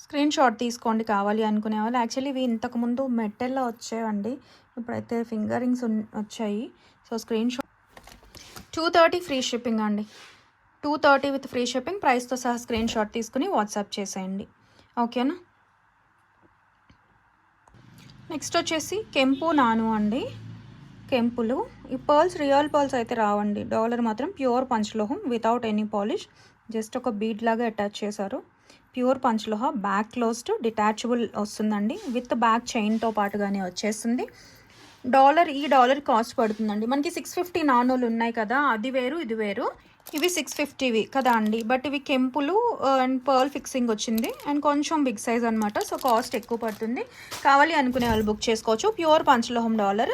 స్క్రీన్ షాట్ తీసుకోండి కావాలి అనుకునే వాళ్ళు. యాక్చువల్లీ ఇవి ఇంతకుముందు మెటల్లో వచ్చాయండి, ఇప్పుడైతే ఫింగర్ రింగ్స్ వచ్చాయి. So screen shot 230 free shipping అండి, 230 విత్ ఫ్రీ షిప్పింగ్, ప్రైస్తో సహా స్క్రీన్ షాట్ తీసుకుని వాట్సాప్ చేసేయండి. ఓకేనా. నెక్స్ట్ వచ్చేసి కెంపు నాను అండి, కెంపులు. ఈ పర్ల్స్ రియల్ పర్ల్స్ అయితే రావండి, డాలర్ మాత్రం ప్యూర్ పంచలోహం వితౌట్ ఎనీ పాలిష్, జస్ట్ ఒక బీడ్ లాగా అటాచ్ చేశారు. ప్యూర్ పంచలోహ, బ్యాక్ క్లోజ్డ్ డిటాచబుల్ వస్తుందండి, విత్ బ్యాక్ చైన్తో పాటుగానే వచ్చేస్తుంది. ఈ డాలర్ కాస్ట్ పడుతుందండి మనకి 650 నానోలు ఉన్నాయి కదా, అది వేరు ఇది వేరు. ఇవి 650వి కదా అండి, బట్ ఇవి కెంపులు అండ్ పర్ల్ ఫిక్సింగ్ వచ్చింది అండ్ కొంచెం బిగ్ సైజ్ అనమాట. సో కాస్ట్ ఎక్కువ పడుతుంది, కావాలి అనుకునే వాళ్ళు బుక్ చేసుకోవచ్చు. ప్యూర్ పంచలోహం డాలర్,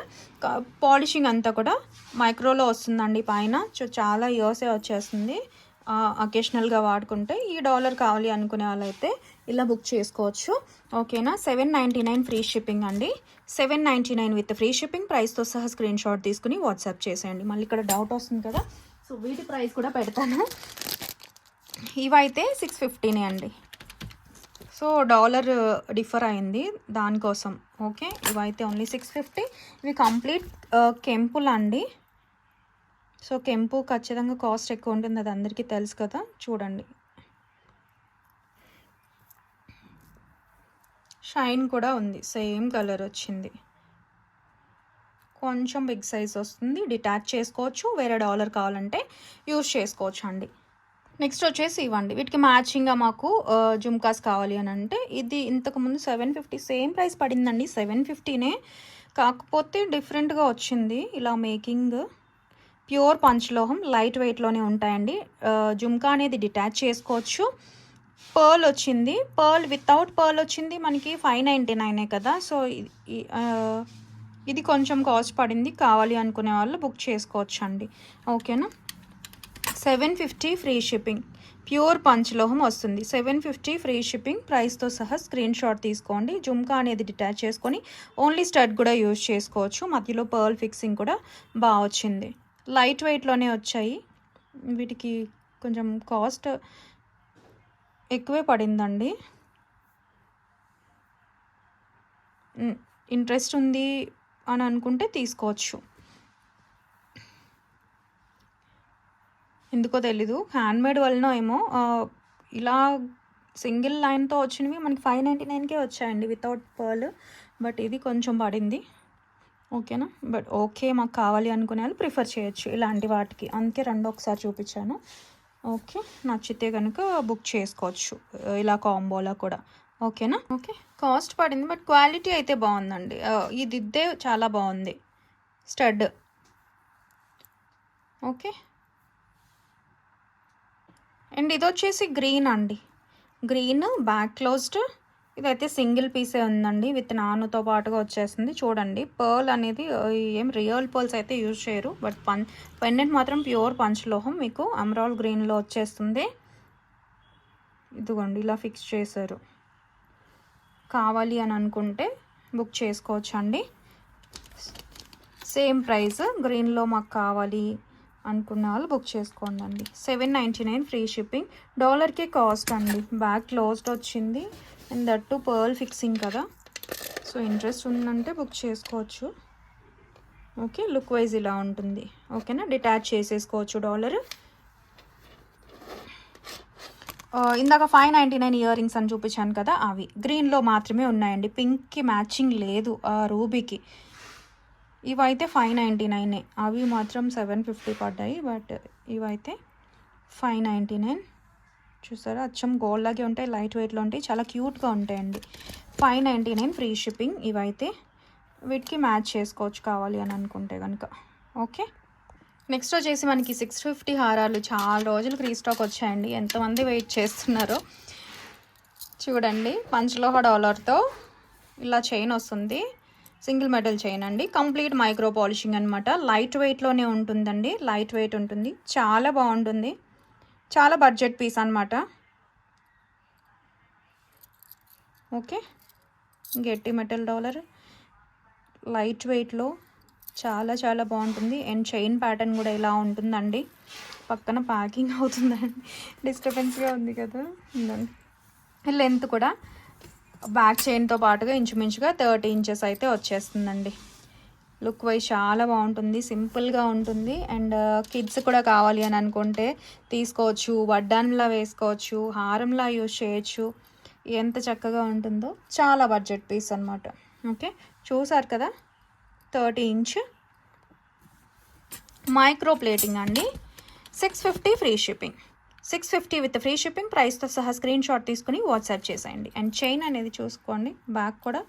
పాలిషింగ్ అంతా కూడా మైక్రోలో వస్తుందండి పైన. చాలా ఇయర్సే వచ్చేస్తుంది అకేషనల్గా వాడుకుంటే. ఈ డాలర్ కావాలి అనుకునే వాళ్ళైతే ఇలా బుక్ చేసుకోవచ్చు. ఓకేనా. 799 ఫ్రీ షిప్పింగ్ అండి, 799 విత్ ఫ్రీ షిప్పింగ్, ప్రైస్తో సహా స్క్రీన్ షాట్ తీసుకుని వాట్సాప్ చేసేయండి. మళ్ళీ ఇక్కడ డౌట్ వస్తుంది కదా, సో వీటి ప్రైస్ కూడా పెడతాను. ఇవైతే 650 అండి, సో డాలర్ డిఫర్ అయింది దానికోసం. ఓకే, ఇవైతే ఓన్లీ 650. ఇవి కంప్లీట్ కెంపుల్ అండి. సో కెంపు ఖచ్చితంగా కాస్ట్ ఎక్కువ ఉంటుంది, అది అందరికీ తెలుసు కదా. చూడండి, షైన్ కూడా ఉంది, సేమ్ కలర్ వచ్చింది, కొంచెం బిగ్ సైజ్ వస్తుంది, డిటాచ్ చేసుకోవచ్చు. వేరే డాలర్ కావాలంటే యూజ్ చేసుకోవచ్చు అండి. నెక్స్ట్ వచ్చేసి ఇవ్వండి, వీటికి మ్యాచింగ్గా మాకు జుమ్కాస్ కావాలి అని అంటే, ఇది ఇంతకుముందు 750 సేమ్ ప్రైస్ పడిందండి, 750నే, కాకపోతే డిఫరెంట్గా వచ్చింది ఇలా మేకింగ్. ప్యూర్ పంచలోహం, లైట్ వెయిట్లోనే ఉంటాయండి. జుమ్కా అనేది డిటాచ్ చేసుకోవచ్చు. పర్ల్ వచ్చింది, పర్ల్ వితౌట్ పర్ల్ వచ్చింది మనకి 599 కదా. సో ఇది కొంచెం కాస్ట్ పడింది, కావాలి అనుకునే వాళ్ళు బుక్ చేసుకోవచ్చు అండి. ఓకేనా. 750 ఫ్రీ షిప్పింగ్, ప్యూర్ పంచలోహం వస్తుంది, 750 ఫ్రీ షిప్పింగ్, ప్రైస్తో సహా స్క్రీన్ షాట్ తీసుకోండి. జుమ్కా అనేది డిటాచ్ చేసుకొని ఓన్లీ స్టడ్ కూడా యూజ్ చేసుకోవచ్చు. మధ్యలో పర్ల్ ఫిక్సింగ్ కూడా బాగా వచ్చింది, లైట్ వెయిట్లోనే వచ్చాయి. వీటికి కొంచెం కాస్ట్ ఎక్కువే పడిందండి. ఇంట్రెస్ట్ ఉంది అని అనుకుంటే తీసుకోవచ్చు, ఎందుకో తెలీదు హ్యాండ్మేడ్ వలన ఏమో ఇలా సింగిల్ లైన్తో వచ్చినవి మనకి 599కే వచ్చాయండి వితౌట్ పర్ల్, బట్ ఇది కొంచెం పడింది. ఓకేనా, బట్ ఓకే మాకు కావాలి అనుకునే వాళ్ళు ప్రిఫర్ చేయొచ్చు ఇలాంటి వాటికి, అందుకే రెండు ఒకసారి చూపించాను. ఓకే, నచ్చితే కనుక బుక్ చేసుకోవచ్చు ఇలా కాంబోలో కూడా. ఓకేనా. ఓకే, కాస్ట్ పడింది బట్ క్వాలిటీ అయితే బాగుందండి. ఈ దిద్దే చాలా బాగుంది, స్టడ్. ఓకే, అండ్ ఇది వచ్చేసి గ్రీన్ అండి, గ్రీన్ బ్యాక్ క్లోజ్డ్. ఇదైతే సింగిల్ పీసే ఉందండి, విత్ నానుతో పాటుగా వచ్చేస్తుంది. చూడండి, పర్ల్ అనేది ఏం రియల్ పర్ల్స్ అయితే యూజ్ చేయరు, బట్ పెండెంట్ మాత్రం ప్యూర్ పంచలోహం మీకు ఎమరాల్డ్ గ్రీన్లో వచ్చేస్తుంది. ఇదిగోండి ఇలా ఫిక్స్ చేశారు, కావాలి అని అనుకుంటే బుక్ చేసుకోవచ్చు అండి. Same price. గ్రీన్లో మాకు కావాలి అనుకున్న వాళ్ళు బుక్ చేసుకోండి అండి. 799 ఫ్రీ షిప్పింగ్. డాలర్కే కాస్ట్ అండి. బ్యాక్ క్లోజ్డ్ వచ్చింది అండ్ దట్టు పర్ల్ ఫిక్సింగ్ కదా. సో ఇంట్రెస్ట్ ఉందంటే బుక్ చేసుకోవచ్చు. ఓకే, లుక్ వైజ్ ఇలా ఉంటుంది. ఓకేనా, డిటాచ్ చేసేసుకోవచ్చు డాలర్. ఇందాక 599 ఇయర్ రింగ్స్ అని చూపించాను కదా, అవి గ్రీన్లో మాత్రమే ఉన్నాయండి. పింక్కి మ్యాచింగ్ లేదు రూబీకి. ఇవైతే 599, అవి మాత్రం 750 పడ్డాయి. బట్ ఇవైతే 599. చూసారా, అచ్చం గోల్డ్ లాగే ఉంటాయి, లైట్ వెయిట్లో ఉంటాయి, చాలా క్యూట్గా ఉంటాయండి. 599 ఫ్రీ షిప్పింగ్. ఇవైతే వీటికి మ్యాచ్ చేసుకోవచ్చు కావాలి అని అనుకుంటే కనుక. ఓకే, నెక్స్ట్ వచ్చేసి మనకి 650 హారాలు చాలా రోజులకు రీస్టాక్ వచ్చాయండి. ఎంతమంది వెయిట్ చేస్తున్నారో చూడండి. పంచలోహ డాలర్తో ఇలా చైన్ వస్తుంది, సింగిల్ మెటల్ చైన్ అండి. కంప్లీట్ మైక్రో పాలిషింగ్ అనమాట. లైట్ వెయిట్లోనే ఉంటుందండి, లైట్ వెయిట్ ఉంటుంది, చాలా బాగుంటుంది. చాలా బడ్జెట్ పీస్ అనమాట. ఓకే, గట్టి మెటల్ డాలర్, లైట్ వెయిట్లో చాలా చాలా బాగుంటుంది. అండ్ చైన్ ప్యాటర్న్ కూడా ఇలా ఉంటుందండి. పక్కన ప్యాకింగ్ అవుతుందండి, డిస్టర్బెన్స్గా ఉంది కదా. లెంత్ కూడా బ్యాక్ చైన్తో పాటుగా ఇంచుమించుగా 30 ఇంచెస్ అయితే వచ్చేస్తుందండి. లుక్ వైజ్ చాలా బాగుంటుంది, సింపుల్గా ఉంటుంది. అండ్ కిడ్స్ కూడా కావాలి అని అనుకుంటే తీసుకోవచ్చు, వడ్డాన్లా వేసుకోవచ్చు, హారంలా యూజ్ చేయొచ్చు. ఎంత చక్కగా ఉంటుందో, చాలా బడ్జెట్ పీస్ అనమాట. ఓకే, చూసారు కదా, 30 ఇంచ్ మైక్రో ప్లేటింగ్ అండి. 650 free shipping. 650 with free shipping. ప్రైస్తో సహా స్క్రీన్ షాట్ తీసుకుని వాట్సాప్ చేసేయండి. అండ్ చైన్ అనేది చూసుకోండి, బ్యాక్ కూడా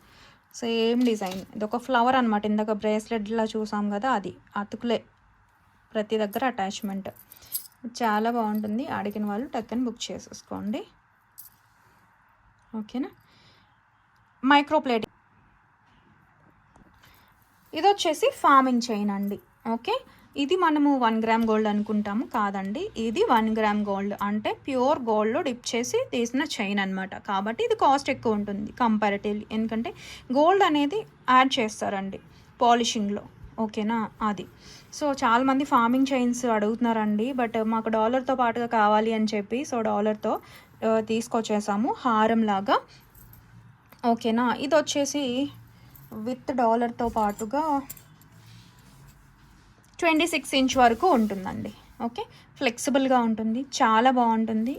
సేమ్ డిజైన్. ఇది ఒక ఫ్లవర్ అనమాట. ఇందాక బ్రేస్లెట్లా చూసాం కదా, అది అతుకులే ప్రతి దగ్గర అటాచ్మెంట్. చాలా బాగుంటుంది. అడిగిన వాళ్ళు టక్కని బుక్ చేసేసుకోండి. ఓకేనా, మైక్రో ప్లేటింగ్. ఇది వచ్చేసి ఫార్మింగ్ చైన్ అండి. ఓకే, ఇది మనము 1 గ్రామ్ గోల్డ్ అనుకుంటాము, కాదండి. ఇది 1 గ్రామ్ గోల్డ్ అంటే ప్యూర్ గోల్డ్లో డిప్ చేసి తీసిన చైన్ అనమాట. కాబట్టి ఇది కాస్ట్ ఎక్కువ ఉంటుంది కంపారిటివ్లీ, ఎందుకంటే గోల్డ్ అనేది యాడ్ చేస్తారండి పాలిషింగ్లో. ఓకేనా, అది. సో చాలామంది ఫార్మింగ్ చైన్స్ అడుగుతున్నారండి, బట్ మాకు డాలర్తో పాటుగా కావాలి అని చెప్పి సో డాలర్తో తీసుకొచ్చేసాము హారం లాగా. ఓకేనా, ఇది వచ్చేసి విత్ డాలర్తో పాటుగా 26 ఇంచ్ వరకు ఉంటుందండి. ఓకే, ఫ్లెక్సిబుల్గా ఉంటుంది, చాలా బాగుంటుంది.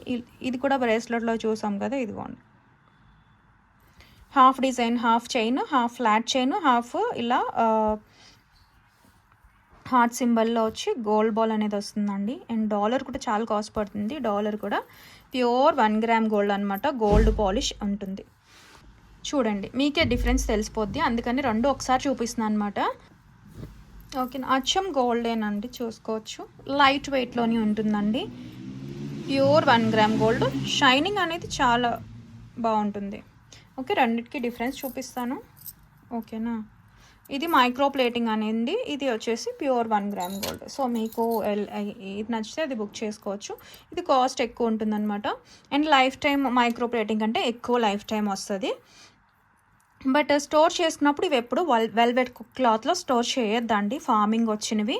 ఇది కూడా బ్రేస్లెట్లో చూసాం కదా, ఇది బాగుంది. Half design, half chain, half flat chain, half ఇలా హార్ట్ సింబల్లో వచ్చి గోల్డ్ బాల్ అనేది వస్తుందండి. అండ్ డాలర్ కూడా చాలా కాస్ట్ పడుతుంది. డాలర్ కూడా ప్యూర్ 1 గ్రామ్ గోల్డ్ అనమాట, గోల్డ్ పాలిష్ ఉంటుంది. చూడండి, మీకే డిఫరెన్స్ తెలిసిపోద్ది, అందుకని రెండు ఒకసారి చూపిస్తున్నాను అనమాట. ఓకే, అచ్చం గోల్డేనండి, చూసుకోవచ్చు. లైట్ వెయిట్లోనే ఉంటుందండి, ప్యూర్ 1 గ్రామ్ గోల్డ్. షైనింగ్ అనేది చాలా బాగుంటుంది. ఓకే, రెండింటికి డిఫరెన్స్ చూపిస్తాను. ఓకేనా, ఇది మైక్రో ప్లేటింగ్ అనేది, ఇది వచ్చేసి ప్యూర్ 1 గ్రామ్ గోల్డ్. సో మీకు ఇది నచ్చితే అది బుక్ చేసుకోవచ్చు. ఇది కాస్ట్ ఎక్కువ ఉంటుందన్నమాట. And life time micro plating అంటే ఎక్కువ లైఫ్ టైం వస్తుంది. బట్ స్టోర్ చేసుకున్నప్పుడు ఇవి ఎప్పుడు వెల్వెట్ క్లాత్లో స్టోర్ చేయొద్దండి. ఫార్మింగ్ వచ్చినవి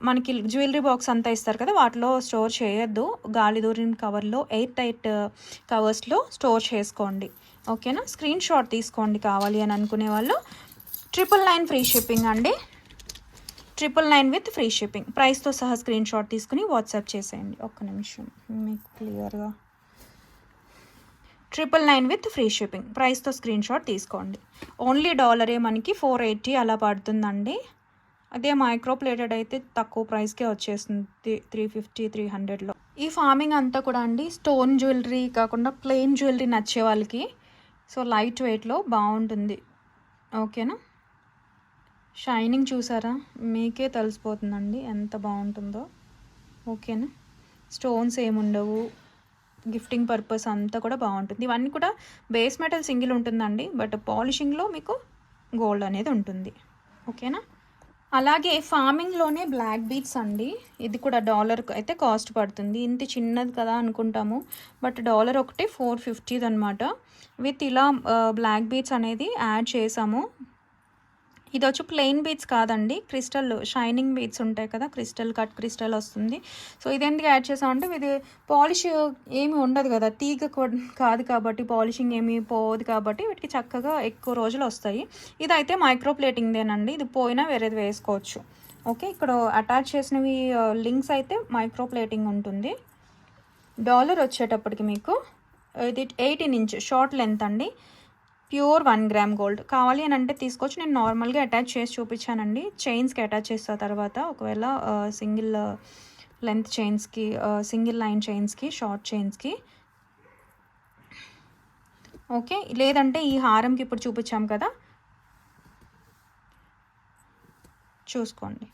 మనకి జ్యువెలరీ బాక్స్ అంతా ఇస్తారు కదా, వాటిలో స్టోర్ చేయొద్దు. గాలి దూరిన కవర్లో, ఎయిర్ టైట్ కవర్స్లో స్టోర్ చేసుకోండి. ఓకేనా, స్క్రీన్ షాట్ తీసుకోండి కావాలి అని అనుకునే వాళ్ళు. 999 ఫ్రీ షిప్పింగ్ అండి. 999 విత్ ఫ్రీ షిప్పింగ్. ప్రైస్తో సహా స్క్రీన్ షాట్ తీసుకుని వాట్సాప్ చేసేయండి. ఒక్క నిమిషం మీకు క్లియర్గా. 999 విత్ ఫ్రీ షిప్పింగ్. ప్రైస్తో స్క్రీన్ షాట్ తీసుకోండి. ఓన్లీ డాలరే మనకి 480 అలా పడుతుందండి. అదే మైక్రో ప్లేటెడ్ అయితే తక్కువ ప్రైస్కే వచ్చేస్తుంది, 350, 300లో. ఈ ఫార్మింగ్ అంతా కూడా అండి స్టోన్ జ్యువెలరీ కాకుండా ప్లెయిన్ జ్యువెలరీ నచ్చే వాళ్ళకి సో లైట్ వెయిట్లో బాగుంటుంది. ఓకేనా, షైనింగ్ చూసారా, మీకే తెలిసిపోతుందండి ఎంత బాగుంటుందో. ఓకేనా, స్టోన్స్ ఏముండవు, గిఫ్టింగ్ పర్పస్ అంతా కూడా బాగుంటుంది. ఇవన్నీ కూడా బేస్ మెటల్ సింగిల్ ఉంటుందండి, బట్ పాలిషింగ్లో మీకు గోల్డ్ అనేది ఉంటుంది. ఓకేనా, అలాగే ఫార్మింగ్లోనే బ్లాక్ బీడ్స్ అండి. ఇది కూడా డాలర్కి అయితే కాస్ట్ పడుతుంది. ఇంత చిన్నది కదా అనుకుంటాము, బట్ డాలర్ ఒకటి 450 అనమాట. విత్ ఇలా బ్లాక్ బీడ్స్ అనేది యాడ్ చేసాము. ఇది వచ్చి ప్లెయిన్ బీడ్స్ కాదండి, క్రిస్టల్ షైనింగ్ బీడ్స్ ఉంటాయి కదా, క్రిస్టల్ కట్ క్రిస్టల్ వస్తుంది. సో ఇది ఎందుకు యాడ్ చేసామంటే ఇది పాలిష్ ఏమి ఉండదు కదా, తీగ కాదు కాబట్టి పాలిషింగ్ ఏమి పోదు కాబట్టి వీటికి చక్కగా ఎక్కువ రోజులు వస్తాయి. ఇదైతే మైక్రో ప్లేటింగ్దేనండి, ఇది పోయినా వేరేది వేసుకోవచ్చు. ఓకే, ఇక్కడ అటాచ్ చేసినవి లింక్స్ అయితే మైక్రో ప్లేటింగ్ ఉంటుంది. డాలర్ వచ్చేటప్పటికి మీకు ఇది 18 ఇంచ్ షార్ట్ లెంత్ అండి, ప్యూర్ 1 గ్రామ్ గోల్డ్. కావాలి అని అంటే తీసుకోవచ్చు, నేను నార్మల్గా అటాచ్ చేసి చూపించానండి. చైన్స్కి అటాచ్ చేసిన తర్వాత ఒకవేళ సింగిల్ లెంత్ చైన్స్కి, సింగిల్ లైన్ చైన్స్కి, షార్ట్ చైన్స్కి. ఓకే, లేదంటే ఈ హారంకి ఇప్పుడు చూపించాం కదా, చూసుకోండి.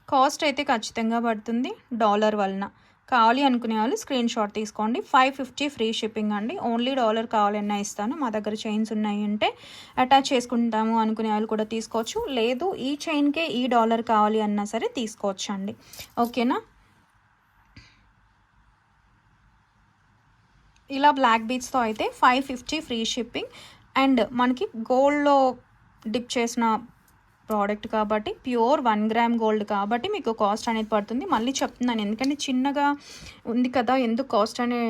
కాస్ట్ అయితే ఖచ్చితంగా పడుతుంది డాలర్ వలన. కావాలి అనుకునే వాళ్ళు స్క్రీన్ షాట్ తీసుకోండి. 550 ఫ్రీ షిప్పింగ్ అండి. ఓన్లీ డాలర్ కావాలన్నా ఇస్తాను. మా దగ్గర చైన్స్ ఉన్నాయి అంటే అటాచ్ చేసుకుంటాము అనుకునే వాళ్ళు కూడా తీసుకోవచ్చు, లేదు ఈ చైన్కే ఈ డాలర్ కావాలి అన్నా సరే తీసుకోవచ్చు అండి. ఓకేనా, ఇలా బ్లాక్ బీడ్స్తో అయితే 550 ఫ్రీ షిప్పింగ్. అండ్ మనకి గోల్డ్లో డిప్ చేసిన ప్రోడక్ట్ కాబట్టి ప్యూర్ 1 గ్రామ్ గోల్డ్ కాబట్టి మీకు కాస్ట్ అనేది పడుతుంది. మళ్ళీ చెప్తున్నాను, ఎందుకంటే చిన్నగా ఉంది కదా ఎందుకు కాస్ట్ అనే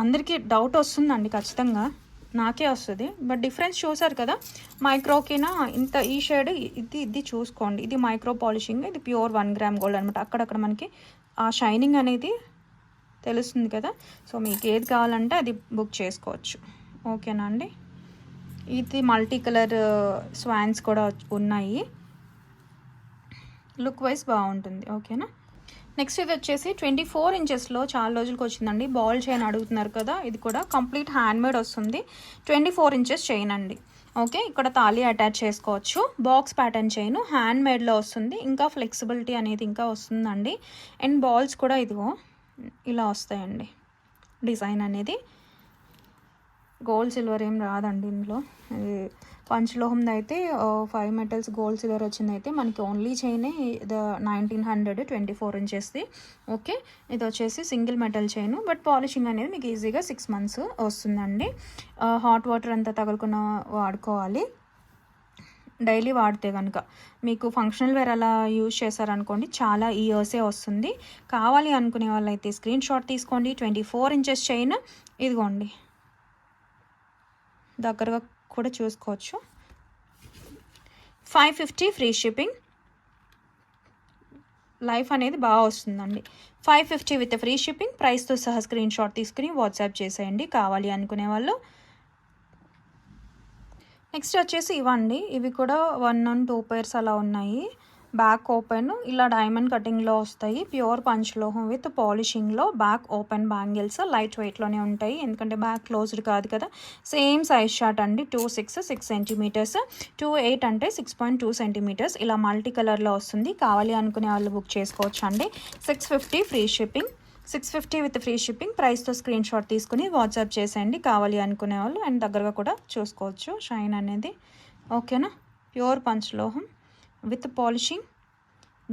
అందరికీ డౌట్ వస్తుందండి, ఖచ్చితంగా నాకే వస్తుంది. బట్ డిఫరెన్స్ చూసారు కదా, మైక్రోకినా ఇంత ఈ షేడ్ ఇది చూసుకోండి, ఇది మైక్రో పాలిషింగ్, ఇది ప్యూర్ 1 గ్రామ్ గోల్డ్ అనమాట. అక్కడక్కడ మనకి ఆ షైనింగ్ అనేది తెలుస్తుంది కదా. సో మీకు ఏది కావాలంటే అది బుక్ చేసుకోవచ్చు. ఓకేనా అండి, ఇది మల్టీ కలర్ స్వాన్స్ కూడా ఉన్నాయి, లుక్ వైజ్ బాగుంటుంది. ఓకేనా, నెక్స్ట్ ఇది వచ్చేసి 24 ఇంచెస్లో చాలా రోజులకి వచ్చిందండి. బాల్ చైన్ అడుగుతున్నారు కదా, ఇది కూడా కంప్లీట్ హ్యాండ్మేడ్ వస్తుంది. 24 ఇంచెస్ చైన్ అండి. ఓకే, ఇక్కడ తాళి అటాచ్ చేసుకోవచ్చు. బాక్స్ ప్యాటర్న్ చైన్ హ్యాండ్మేడ్లో వస్తుంది, ఇంకా ఫ్లెక్సిబిలిటీ అనేది ఇంకా వస్తుందండి. అండ్ బాల్స్ కూడా ఇదిగో ఇలా వస్తాయండి. డిజైన్ అనేది గోల్డ్ సిల్వర్ ఏం రాదండి ఇందులో. పంచలోహంది అయితే 5 మెటల్స్ గోల్డ్ సిల్వర్ వచ్చింది. అయితే మనకి ఓన్లీ చైనే 1900 24 ఇంచెస్ది. ఓకే, ఇది వచ్చేసి single metal chain, but polishing అనేది మీకు ఈజీగా 6 మంత్స్ వస్తుందండి. హాట్ వాటర్ అంతా తగులుకున్న వాడుకోవాలి డైలీ వాడితే కనుక. మీకు ఫంక్షనల్ వేర్ అలా యూజ్ చేశారనుకోండి చాలా ఇయర్సే వస్తుంది. కావాలి అనుకునే వాళ్ళైతే స్క్రీన్ షాట్ తీసుకోండి. 24 ఇంచెస్ చైన్ ఇదిగోండి, దగ్గరగా కూడా చూసుకోవచ్చు. 550 ఫ్రీ షిప్పింగ్. లైఫ్ అనేది బాగా వస్తుందండి. 550 విత్ ఫ్రీ షిప్పింగ్. ప్రైస్తో సహా స్క్రీన్ షాట్ తీసుకుని వాట్సాప్ చేసేయండి కావాలి అనుకునే వాళ్ళు. నెక్స్ట్ వచ్చేసి ఇవ్వండి, ఇవి కూడా 1 and 2 pairs అలా ఉన్నాయి. బ్యాక్ ఓపెన్ ఇలా డైమండ్ కటింగ్లో వస్తాయి. ప్యూర్ పంచలోహం విత్ పాలిషింగ్లో బ్యాక్ ఓపెన్ బ్యాంగిల్స్. లైట్ వెయిట్లోనే ఉంటాయి, ఎందుకంటే బ్యాక్ క్లోజ్డ్ కాదు కదా. సేమ్ సైజ్ షార్ట్ అండి, 2.6 6 సెంటీమీటర్స్, 2.8 అంటే 6.2 సెంటీమీటర్స్. ఇలా మల్టీ కలర్లో వస్తుంది. కావాలి అనుకునే వాళ్ళు బుక్ చేసుకోవచ్చు అండి. 650 free shipping. 650 with free shipping. ప్రైస్తో స్క్రీన్ షాట్ తీసుకుని వాట్సాప్ చేసేయండి కావాలి అనుకునే వాళ్ళు. అండ్ దగ్గరగా కూడా చూసుకోవచ్చు షైన్ అనేది. ఓకేనా, ప్యూర్ పంచలోహం విత్ పాలిషింగ్.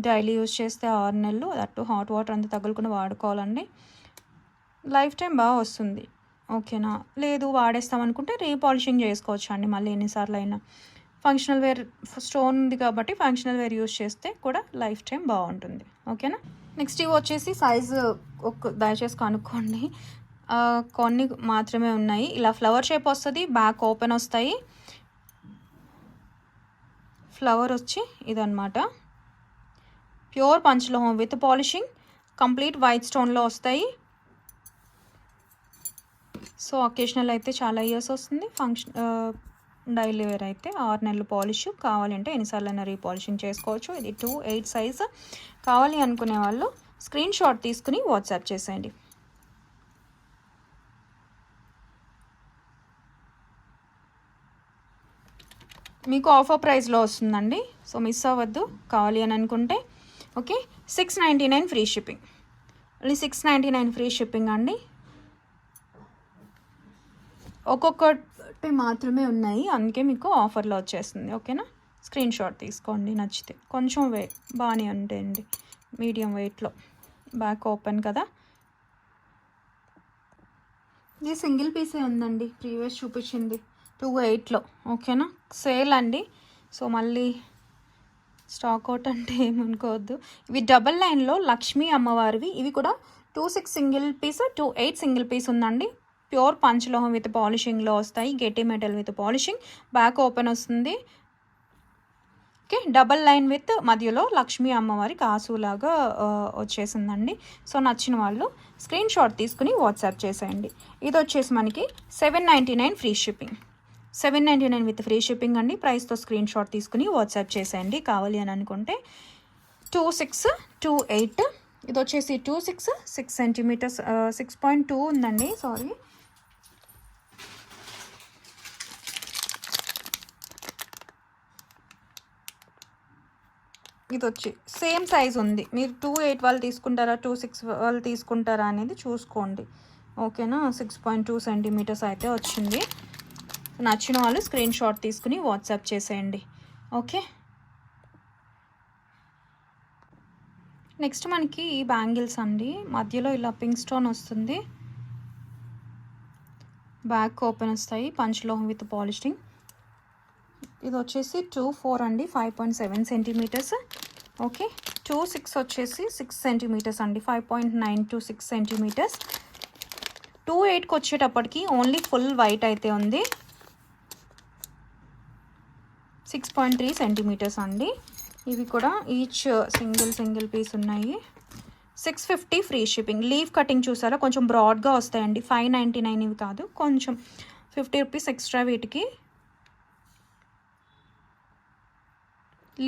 డైలీ యూజ్ చేస్తే 6 నెలలు, అటు హాట్ వాటర్ అంతా తగులుకుని వాడుకోవాలండి. లైఫ్ టైం బాగా వస్తుంది. ఓకేనా, లేదు వాడేస్తామనుకుంటే రీపాలిషింగ్ చేసుకోవచ్చు అండి మళ్ళీ ఎన్నిసార్లు అయినా. ఫంక్షనల్ వేర్ స్టోన్ ఉంది కాబట్టి ఫంక్షనల్ వేర్ యూజ్ చేస్తే కూడా లైఫ్ టైం బాగుంటుంది. ఓకేనా, నెక్స్ట్ ఇవి వచ్చేసి సైజు దయచేసి కనుక్కోండి, కొన్ని మాత్రమే ఉన్నాయి. ఇలా ఫ్లవర్ షేప్ వస్తుంది, బ్యాక్ ఓపెన్ వస్తాయి. ఫ్లవర్ వచ్చి ఇదన్నమాట. ప్యూర్ పంచలోహం విత్ పాలిషింగ్, కంప్లీట్ వైట్ స్టోన్లో వస్తాయి. సో అకేషనల్ అయితే చాలా ఇయర్స్ వస్తుంది. ఫంక్షన్ డైలీ వేర్ అయితే 6 నెలలు పాలిష్. కావాలంటే ఎన్నిసార్లు అయినా రీపాలిషింగ్ చేసుకోవచ్చు. ఇది 2.8 సైజ్. కావాలి అనుకునే వాళ్ళు స్క్రీన్ షాట్ తీసుకుని వాట్సాప్ చేసేయండి. మీకు ఆఫర్ ప్రైస్లో వస్తుందండి, సో మిస్ అవ్వద్దు కావాలి అని అనుకుంటే. Okay, 699 free shipping. Only 699 free shipping అండి. ఒక్కొక్కటి మాత్రమే ఉన్నాయి, అందుకే మీకు ఆఫర్లో వచ్చేస్తుంది. ఓకేనా, స్క్రీన్ షాట్ తీసుకోండి నచ్చితే. కొంచెం బాగానే ఉంటాయండి, మీడియం వెయిట్లో. బ్యాక్ ఓపెన్ కదా. ఇది సింగిల్ పీసే ఉందండి, ప్రీవియస్ చూపించింది 2.8లో. ఓకేనా, సేల్ అండి, సో మళ్ళీ స్టాక్ అవుట్ అంటే ఏమనుకోవద్దు. ఇవి డబల్ లైన్లో లక్ష్మీ అమ్మవారివి. ఇవి కూడా 26 సింగిల్ పీస్, 28 సింగిల్ పీస్ ఉందండి. ప్యూర్ పంచలోహం విత్ పాలిషింగ్లో వస్తాయి. గెట్టి metal with polishing. Back open వస్తుంది. ఓకే, డబల్ లైన్ విత్ మధ్యలో లక్ష్మీ అమ్మవారి కాసులాగా వచ్చేసిందండి. సో నచ్చిన వాళ్ళు స్క్రీన్ షాట్ తీసుకుని వాట్సాప్ చేసేయండి. ఇది వచ్చేసి మనకి 799 free shipping. 799 with free shipping అండి. ప్రైస్తో స్క్రీన్ షాట్ తీసుకుని వాట్సాప్ చేసేయండి కావాలి అని అనుకుంటే. 2628. ఇది వచ్చేసి 6 సెంటీమీటర్స్ 6.2 ఉందండి. సారీ, ఇది వచ్చి సేమ్ సైజ్ ఉంది. మీరు 28 వాళ్ళు తీసుకుంటారా 26 వాళ్ళు తీసుకుంటారా అనేది చూసుకోండి. ఓకేనా, 6.2 సెంటీమీటర్స్ అయితే వచ్చింది. నచ్చిన వాళ్ళు స్క్రీన్ షాట్ తీసుకుని వాట్సాప్ చేసేయండి. ఓకే, నెక్స్ట్ మనకి ఈ బ్యాంగిల్స్ అండి. మధ్యలో ఇలా పింక్ స్టోన్ వస్తుంది. బ్యాక్ ఓపెన్ వస్తాయి. పంచలోహం విత్ పాలిషింగ్. ఇది వచ్చేసి 24 అండి, 5.7 సెంటీమీటర్స్. ఓకే, 26 వచ్చేసి 6 సెంటీమీటర్స్ అండి, 5.9 to 6 సెంటీమీటర్స్. 28కి వచ్చేటప్పటికి ఓన్లీ ఫుల్ వైట్ అయితే ఉంది. 6.3 సెంటీమీటర్స్ అండి. ఇవి కూడా ఈచ్ సింగిల్ పీస్ ఉన్నాయి. 650 ఫ్రీ షిప్పింగ్. లీవ్ కటింగ్ చూసారా, కొంచెం బ్రాడ్గా వస్తాయండి. 599 ఇవి కాదు, కొంచెం 50 రూపీస్ ఎక్స్ట్రా. వీటికి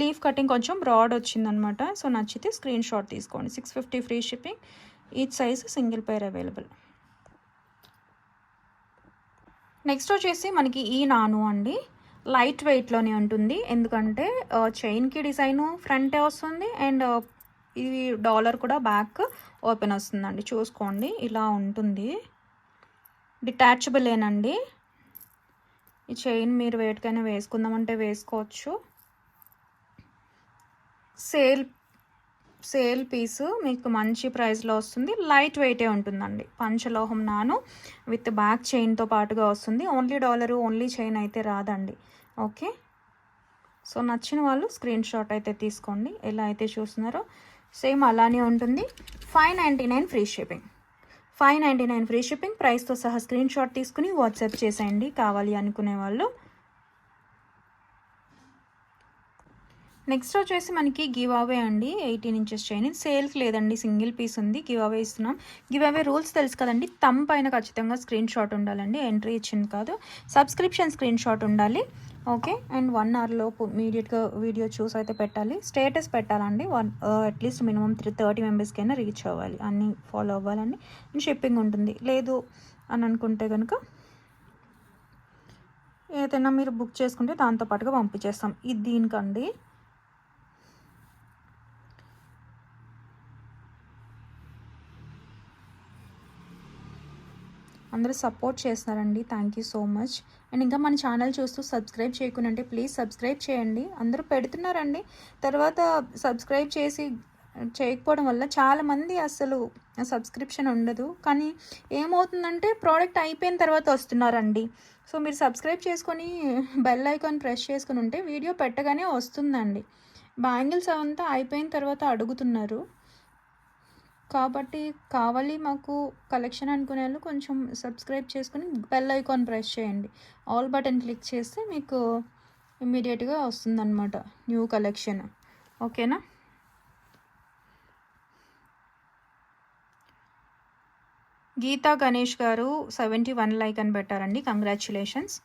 లీవ్ కటింగ్ కొంచెం బ్రాడ్ వచ్చిందనమాట. సో నచ్చితే స్క్రీన్ షాట్ తీసుకోండి. 650 free shipping. Each size single పేర్ అవైలబుల్. నెక్స్ట్ వచ్చేసి మనకి ఈ నాను అండి. లైట్ వెయిట్లోనే ఉంటుంది, ఎందుకంటే చైన్కి డిజైను ఫ్రంటే వస్తుంది అండ్ ఇది డాలర్ కూడా బ్యాక్ ఓపెన్ వస్తుందండి. చూసుకోండి, ఇలా ఉంటుంది. డిటాచబులేనండి. ఈ చైన్ మీరు వేటికైనా వేసుకుందామంటే వేసుకోవచ్చు. సేల్ పీసు మీకు మంచి ప్రైస్లో వస్తుంది. లైట్ వెయిటే ఉంటుందండి. పంచలోహం నాను విత్ బ్యాక్ చైన్తో పాటుగా వస్తుంది. ఓన్లీ డాలరు ఓన్లీ చైన్ అయితే రాదండి. ఓకే, సో నచ్చిన వాళ్ళు స్క్రీన్ షాట్ అయితే తీసుకోండి. ఎలా అయితే చూస్తున్నారో సేమ్ అలానే ఉంటుంది. 599 ఫ్రీ షిప్పింగ్. 599 free shipping. ప్రైస్తో సహా స్క్రీన్ షాట్ తీసుకుని వాట్సాప్ చేసేయండి కావాలి అనుకునే వాళ్ళు. నెక్స్ట్ వచ్చేసి మనకి గివ్ అవే అండి. 18 ఇంచెస్ చైన్. సేల్కి లేదండి, సింగిల్ పీస్ ఉంది. గివ్ అవే ఇస్తున్నాం. గివ్ అవే రూల్స్ తెలుసు కదండి. తమ్ పైన ఖచ్చితంగా స్క్రీన్ షాట్ ఉండాలండి. ఎంట్రీ ఇచ్చింది కాదు, సబ్స్క్రిప్షన్ స్క్రీన్ షాట్ ఉండాలి. ఓకే, అండ్ 1 hour లోపు ఇమీడియట్గా వీడియో చూసి అయితే పెట్టాలి. స్టేటస్ పెట్టాలండి. అట్లీస్ట్ మినిమం 30 మెంబర్స్కైనా రీచ్ అవ్వాలి. అన్నీ ఫాలో అవ్వాలండి. అండ్ షిప్పింగ్ ఉంటుంది. లేదు అని అనుకుంటే కనుక ఏదైనా మీరు బుక్ చేసుకుంటే దాంతోపాటుగా పంపించేస్తాం. ఇది దీనికండి. అందరూ సపోర్ట్ చేస్తున్నారండి. Thank you so much. And ఇంకా మన ఛానల్ చూస్తూ సబ్స్క్రైబ్ చేయకుంటే ప్లీజ్ సబ్స్క్రైబ్ చేయండి. అందరూ పెడుతున్నారండి. తర్వాత సబ్స్క్రైబ్ చేయకపోవడం వల్ల చాలామంది అసలు సబ్స్క్రిప్షన్ ఉండదు. కానీ ఏమవుతుందంటే ప్రోడక్ట్ అయిపోయిన తర్వాత వస్తున్నారండి. సో మీరు సబ్స్క్రైబ్ చేసుకొని బెల్ ఐకాన్ ప్రెస్ చేసుకుని ఉంటే వీడియో పెట్టగానే వస్తుందండి. బ్యాంగిల్స్ అవంతా అయిపోయిన తర్వాత అడుగుతున్నారు. కాబట్టి కావాలి మాకు కలెక్షన్ అనుకునే వాళ్ళు కొంచెం సబ్స్క్రైబ్ చేసుకుని బెల్ ఐకాన్ ప్రెస్ చేయండి. ఆల్ బటన్ క్లిక్ చేస్తే మీకు ఇమ్మీడియట్గా వస్తుందన్నమాట న్యూ కలెక్షన్. ఓకేనా, గీతా గణేష్ గారు 71 లైక్ అని పెట్టారండి. కంగ్రాచ్యులేషన్స్.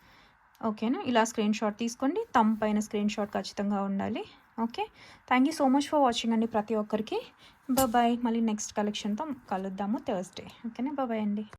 ఓకేనా, ఇలా స్క్రీన్ షాట్ తీసుకోండి. తమ్ పైన స్క్రీన్ షాట్ ఖచ్చితంగా ఉండాలి. Okay, thank you so much for watching అండి ప్రతి ఒక్కరికి. బాయ్. మళ్ళీ నెక్స్ట్ కలెక్షన్తో కలుద్దాము థర్స్డే. ఓకేనా, బాయ్ అండి.